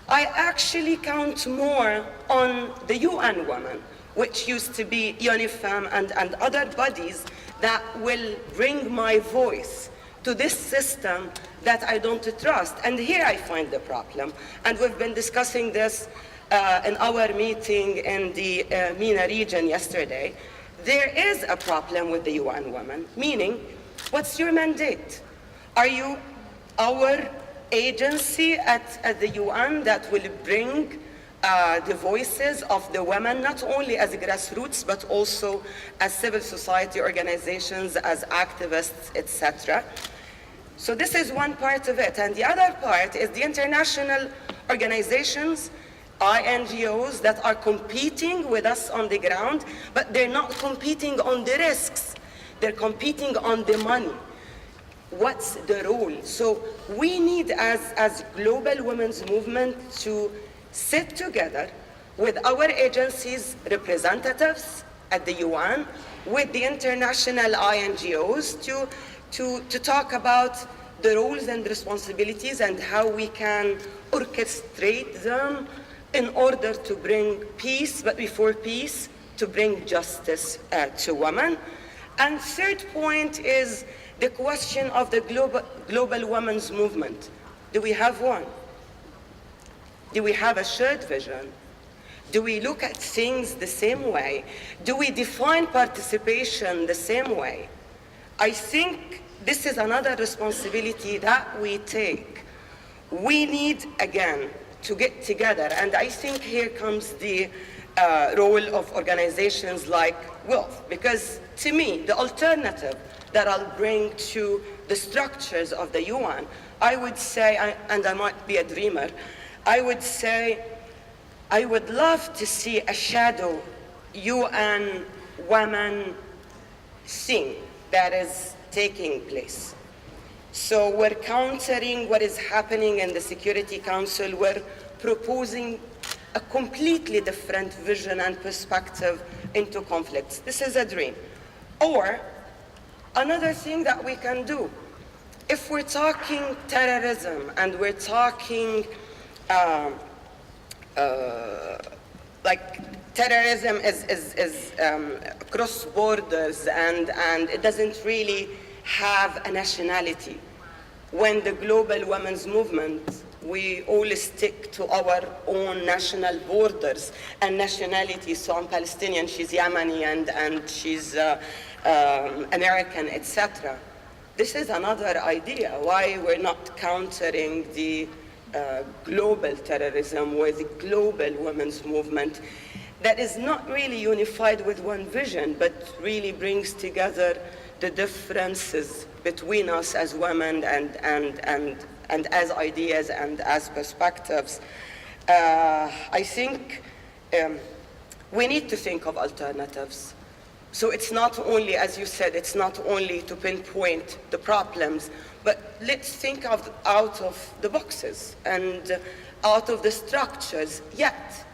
I actually count more on the UN woman, which used to be UNIFEM and other bodies that will bring my voice to this system that I don't trust. And here I find the problem. And we've been discussing this in our meeting in the MENA region yesterday. There is a problem with the UN women, meaning, what's your mandate? Are you our agency at the UN that will bring the voices of the women, not only as grassroots, but also as civil society organizations, as activists, etc. So this is one part of it. And the other part is the international organizations, NGOs that are competing with us on the ground, but they're not competing on the risks. They're competing on the money. What's the role? So we need, as global women's movement, to sit together with our agencies' representatives at the UN, with the international INGOs to talk about the roles and responsibilities and how we can orchestrate them in order to bring peace, but before peace, to bring justice to women. And third point is the question of the global women's movement. Do we have one? Do we have a shared vision? Do we look at things the same way? Do we define participation the same way? I think this is another responsibility that we take. We need, again, to get together, and I think here comes the role of organizations like WILPF, because to me, the alternative that I'll bring to the structures of the UN, I would say, and I might be a dreamer, I would say, I would love to see a shadow UN women thing that is taking place. So we're countering what is happening in the Security Council. We're proposing a completely different vision and perspective into conflicts. This is a dream. Or another thing that we can do, if we're talking terrorism and we're talking like terrorism is cross borders and it doesn't really have a nationality. When the global women's movement, we all stick to our own national borders and nationalities. So I'm Palestinian, she's Yemeni, and she's American, etc. This is another idea, why we're not countering the global terrorism with global women's movement that is not really unified with one vision, but really brings together the differences between us as women and as ideas and as perspectives. I think we need to think of alternatives. So it's not only, as you said, it's not only to pinpoint the problems, but let's think out of the boxes and out of the structures, yet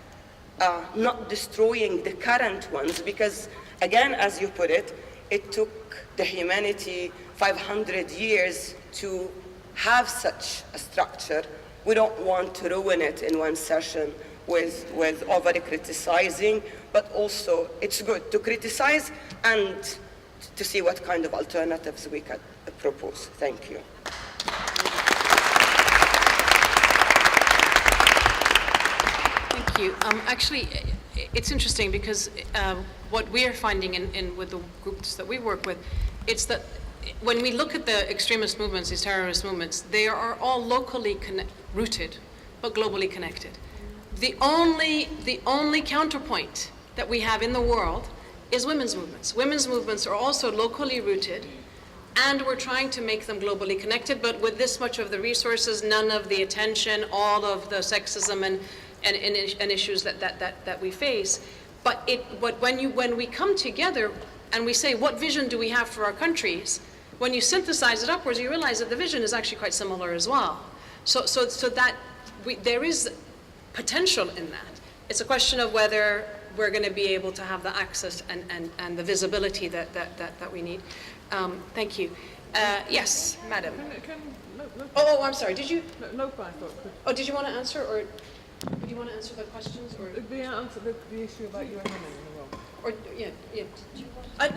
not destroying the current ones, because again, as you put it, it took the humanity 500 years to have such a structure. We don't want to ruin it in one session with over-criticizing, but also it's good to criticize and to see what kind of alternatives we can propose. Thank you.
Thank you. Actually, it's interesting because what we are finding with the groups that we work with, it's that when we look at the extremist movements, these terrorist movements, they are all locally rooted, but globally connected. The only counterpoint that we have in the world is women's movements. Women's movements are also locally rooted, and we're trying to make them globally connected, but with this much of the resources, none of the attention, all of the sexism and issues that we face. But when we come together and we say, what vision do we have for our countries? When you synthesize it upwards, you realize that the vision is actually quite similar as well. So that there is potential in that. It's a question of whether we're going to be able to have the access and the visibility that we need. Thank you. Yes, madam. Oh, I'm sorry. Did you?
Lopa, I thought.
Oh, did you want to answer, or do you want to answer the questions, or
the answer the issue about UN women in the world?
Or yeah.
I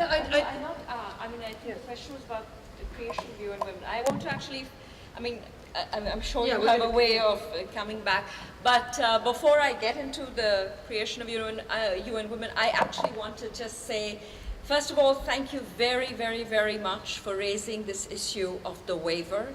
mean, I think the question was about the creation of UN Women. I want to actually, I'm sure you have a way of coming back. But before I get into the creation of UN Women, I actually want to just say, first of all, thank you very, very, very much for raising this issue of the waiver.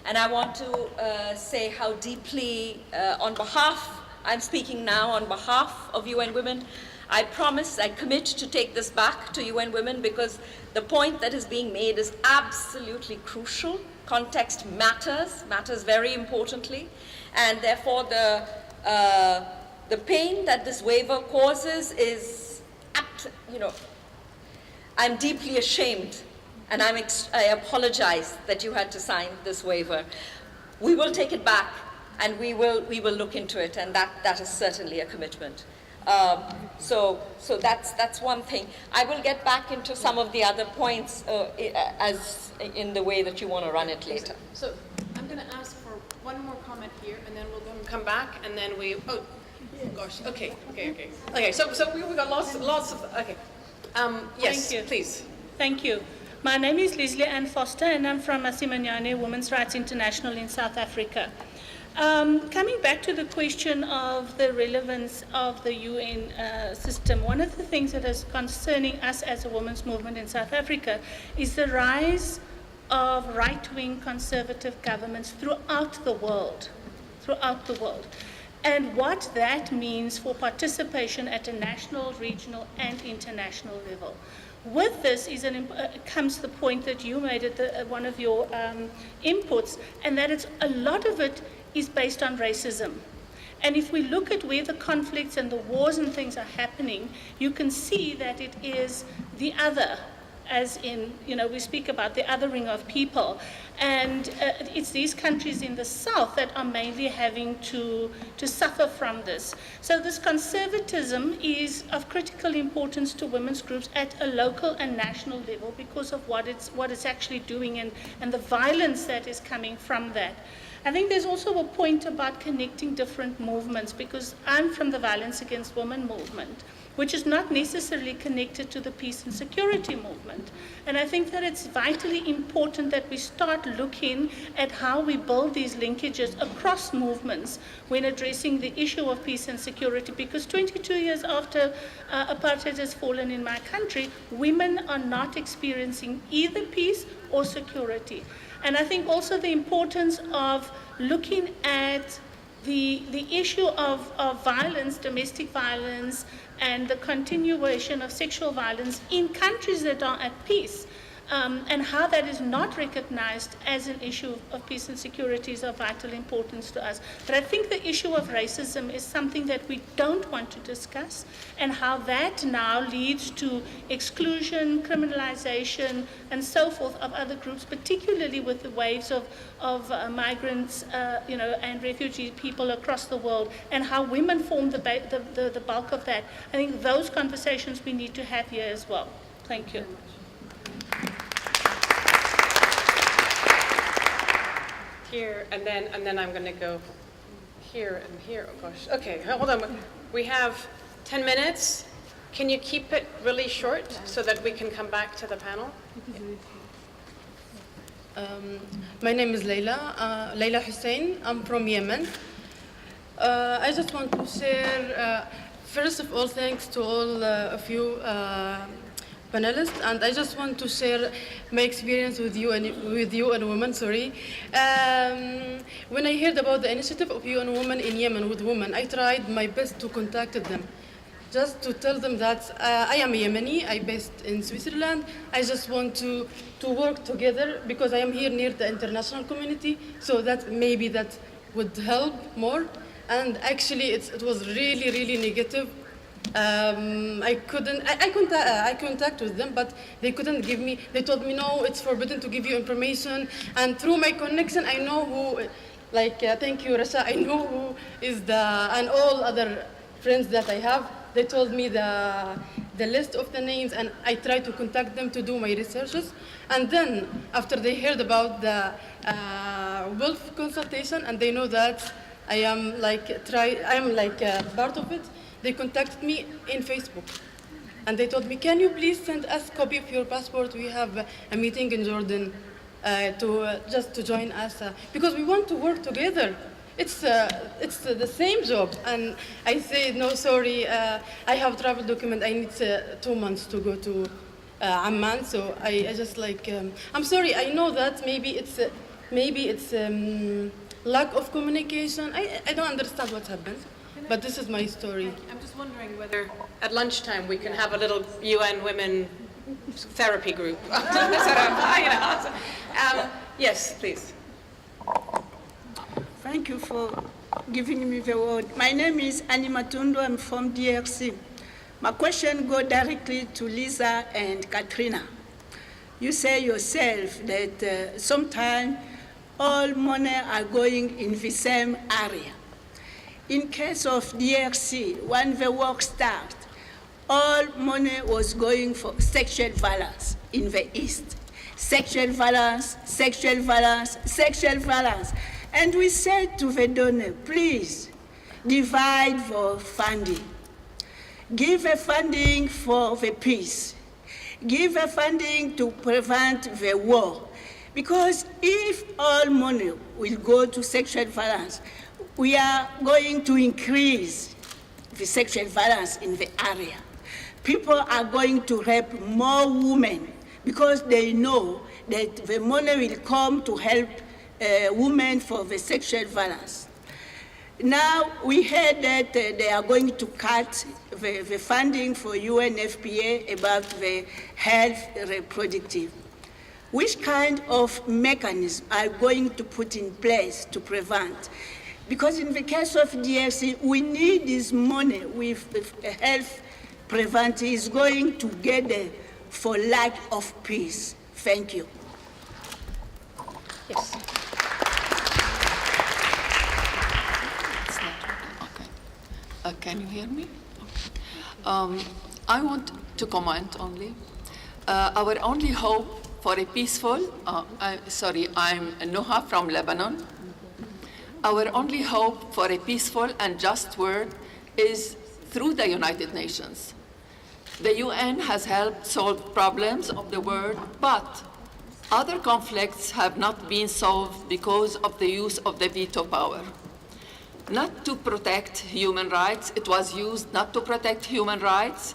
And I want to say how deeply, I'm speaking now on behalf of UN Women. I promise, I commit to take this back to UN Women, because the point that is being made is absolutely crucial. Context matters very importantly, and therefore the pain that this waiver causes is, I'm deeply ashamed, and I apologize that you had to sign this waiver. We will take it back, And we will look into it, and that is certainly a commitment. So that's one thing. I will get back into some of the other points as in the way that you want to run it later.
So I'm going to ask for one more comment here, and then we'll come back, and then we. Oh, gosh. Okay. So we got lots of. Okay. Yes.
Thank you.
Please.
Thank you. My name is Leslie Ann Foster, and I'm from Masimanyane Women's Rights International in South Africa. Coming back to the question of the relevance of the UN system, one of the things that is concerning us as a women's movement in South Africa is the rise of right-wing conservative governments throughout the world, and what that means for participation at a national, regional, and international level. With this comes the point that you made at one of your inputs, and that it's a lot of it is based on racism. And if we look at where the conflicts and the wars and things are happening, you can see that it is the other, as in, we speak about the othering of people. And it's these countries in the south that are mainly having to suffer from this. So this conservatism is of critical importance to women's groups at a local and national level because of what it's actually doing and the violence that is coming from that. I think there's also a point about connecting different movements, because I'm from the Violence Against Women movement, which is not necessarily connected to the peace and security movement. And I think that it's vitally important that we start looking at how we build these linkages across movements when addressing the issue of peace and security, because 22 years after apartheid has fallen in my country, women are not experiencing either peace or security. And I think also the importance of looking at the issue of violence, domestic violence, and the continuation of sexual violence in countries that are at peace, and how that is not recognized as an issue of peace and security is of vital importance to us. But I think the issue of racism is something that we don't want to discuss, and how that now leads to exclusion, criminalization, and so forth of other groups, particularly with the waves of migrants, and refugee people across the world, and how women form the bulk of that. I think those conversations we need to have here as well. Thank you.
Here, and then I'm going to go here and here. Oh gosh. Okay, hold on. We have 10 minutes. Can you keep it really short so that we can come back to the panel?
My name is Leila Hussein. I'm from Yemen. I just want to share, first of all, thanks to all of you panelists, and I just want to share my experience with you and women. When I heard about the initiative of UN Women in Yemen with women, I tried my best to contact them, just to tell them that I am Yemeni, I'm based in Switzerland. I just want to work together because I am here near the international community, so that maybe that would help more. And actually, it was really, really negative. I contacted them, but they couldn't give me. They told me no, it's forbidden to give you information. And through my connection, I know who. Thank you, Rasha. I know who is and all other friends that I have. They told me the list of the names, and I tried to contact them to do my researches. And then, after they heard about the WILPF consultation, and they know that I am part of it, they contacted me in Facebook. And they told me, can you please send us a copy of your passport? We have a meeting in Jordan to join us, because we want to work together. It's the same job. And I say, no, sorry, I have travel document. I need 2 months to go to Amman. So I just I'm sorry. I know that maybe it's lack of communication. I don't understand what happened, but this is my story.
I'm just wondering whether at lunchtime we can have a little UN women therapy group. Yes, please.
Thank you for giving me the word. My name is Annie Matundo. I'm from DRC. My question goes directly to Lisa and Katharina. You say yourself that sometimes all money are going in the same area. In case of DRC, when the war started, all money was going for sexual violence in the East. Sexual violence, sexual violence, sexual violence. And we said to the donor, please divide the funding. Give the funding for the peace. Give the funding to prevent the war. Because if all money will go to sexual violence, we are going to increase the sexual violence in the area. People are going to rape more women because they know that the money will come to help women for the sexual violence. Now we heard that they are going to cut the funding for UNFPA about the health reproductive. Which kind of mechanism are going to put in place to prevent? Because in the case of DRC, we need this money with health prevent is going together for lack of peace. Thank you.
Yes.
Can you hear me? I want to comment only. Our only hope for a peaceful, I'm Noha from Lebanon. Our only hope for a peaceful and just world is through the United Nations. The UN has helped solve problems of the world, but other conflicts have not been solved because of the use of the veto power. Not to protect human rights, it was used not to protect human rights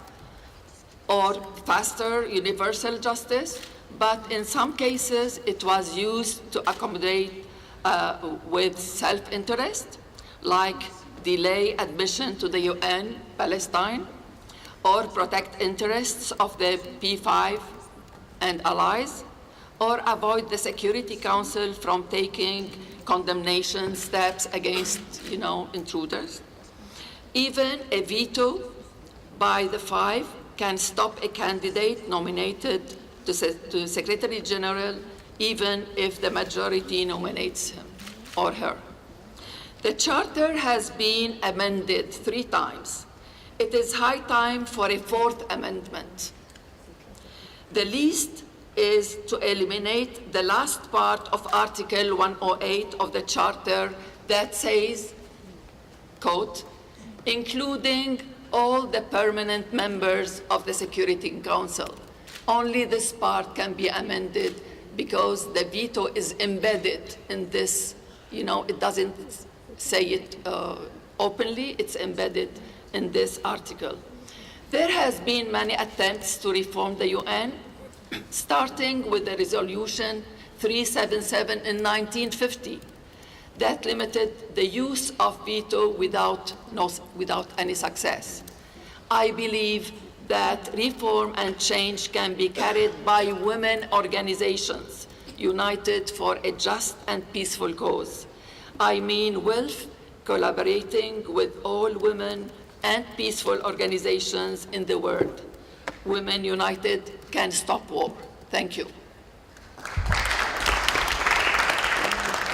or faster universal justice, but in some cases it was used to accommodate with self-interest, like delay admission to the UN Palestine, or protect interests of the P5 and allies, or avoid the Security Council from taking condemnation steps against, intruders. Even a veto by the five can stop a candidate nominated to Secretary General, even if the majority nominates him or her. The Charter has been amended 3 times. It is high time for a 4th amendment. The least is to eliminate the last part of Article 108 of the Charter that says, quote, including all the permanent members of the Security Council. Only this part can be amended because the veto is embedded in this, it doesn't say it openly, it's embedded in this article. There has been many attempts to reform the UN, starting with the resolution 377 in 1950 that limited the use of veto without any success. I believe that reform and change can be carried by women organizations united for a just and peaceful cause. I mean WILPF collaborating with all women and peaceful organizations in the world. Women united can stop war. Thank you.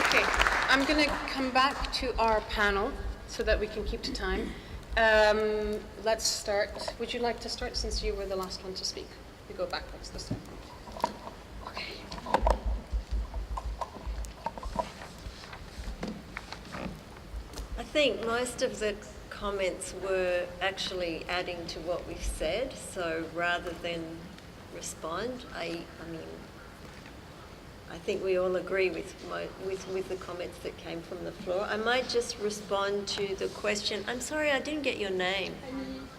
Okay, I'm going to come back to our panel so that we can keep to time. Let's start. Would you like to start since you were the last one to speak? We go backwards this time. Okay.
I think most of the comments were actually adding to what we've said, so rather than respond, I think we all agree with the comments that came from the floor. I might just respond to the question. I'm sorry, I didn't get your name.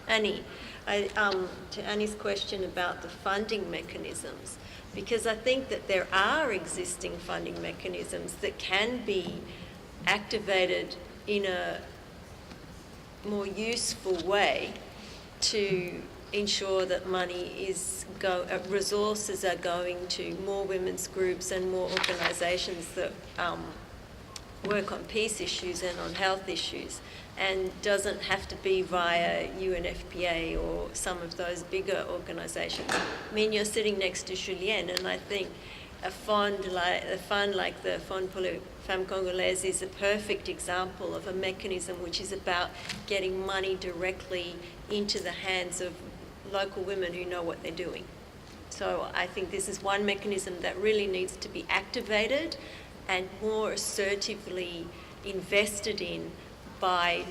Annie. To Annie's question about the funding mechanisms, because I think that there are existing funding mechanisms that can be activated in a more useful way to ensure that resources are going to more women's groups and more organisations that work on peace issues and on health issues, and doesn't have to be via UNFPA or some of those bigger organisations. I mean, you're sitting next to Julien, and I think a fund like the Fond pour les Femmes Congolaises is a perfect example of a mechanism which is about getting money directly into the hands of local women who know what they're doing. So I think this is one mechanism that really needs to be activated and more assertively invested in by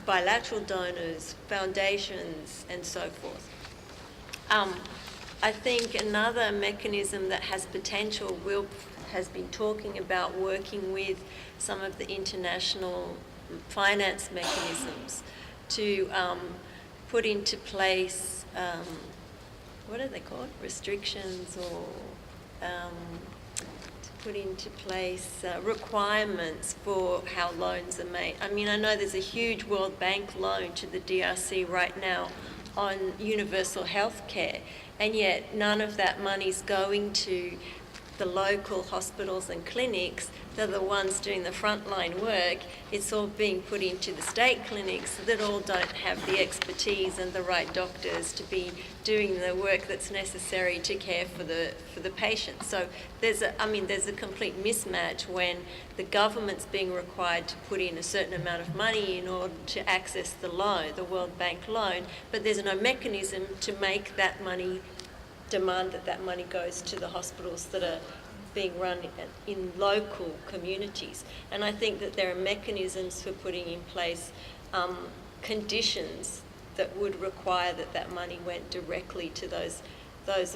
bilateral donors, foundations, and so forth. I think another mechanism that has potential, WILPF has been talking about working with some of the international finance mechanisms to put into place, what are they called? Restrictions, or to put into place requirements for how loans are made. I mean, I know there's a huge World Bank loan to the DRC right now on universal health care, and yet none of that money's going to the local hospitals and clinics. They're the ones doing the frontline work. It's all being put into the state clinics that all don't have the expertise and the right doctors to be doing the work that's necessary to care for the patient. So there's a complete mismatch when the government's being required to put in a certain amount of money in order to access the loan, the World Bank loan, but there's no mechanism to make that money, demand that that money goes to the hospitals that are being run in local communities. And I think that there are mechanisms for putting in place conditions that would require that that money went directly to those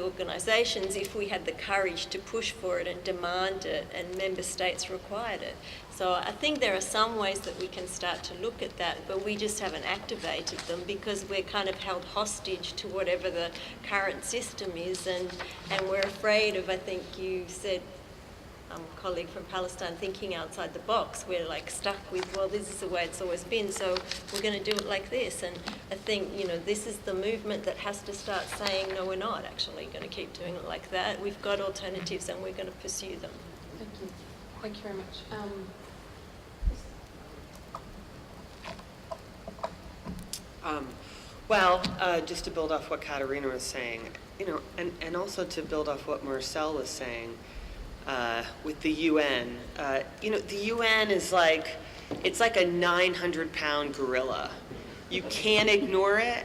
organisations if we had the courage to push for it and demand it and member states required it. So I think there are some ways that we can start to look at that, but we just haven't activated them because we're kind of held hostage to whatever the current system is, and we're afraid of, I think you said, colleague from Palestine, thinking outside the box. We're like stuck with, well, this is the way it's always been, so we're going to do it like this. And I think, this is the movement that has to start saying, no, we're not actually going to keep doing it like that. We've got alternatives and we're going to pursue them.
Thank you. Thank you very much.
Just to build off what Katharina was saying, and also to build off what Marcel was saying, with the UN, the UN is it's like a 900-pound gorilla. You can't ignore it.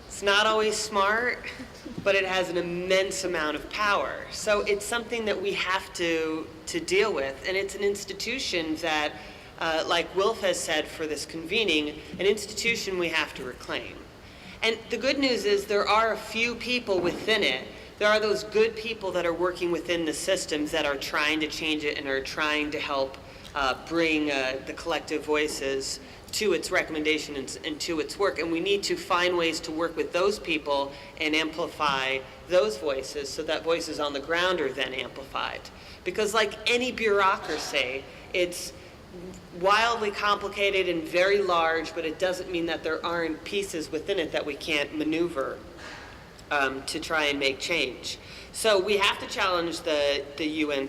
It's not always smart, but it has an immense amount of power. So it's something that we have to deal with, and it's an institution that, like WILPF has said for this convening, an institution we have to reclaim. And the good news is there are a few people within it. There are those good people that are working within the systems that are trying to change it and are trying to help bring the collective voices to its recommendations and to its work. And we need to find ways to work with those people and amplify those voices so that voices on the ground are then amplified. Because like any bureaucracy, it's wildly complicated and very large, but it doesn't mean that there aren't pieces within it that we can't maneuver to try and make change. So we have to challenge the UN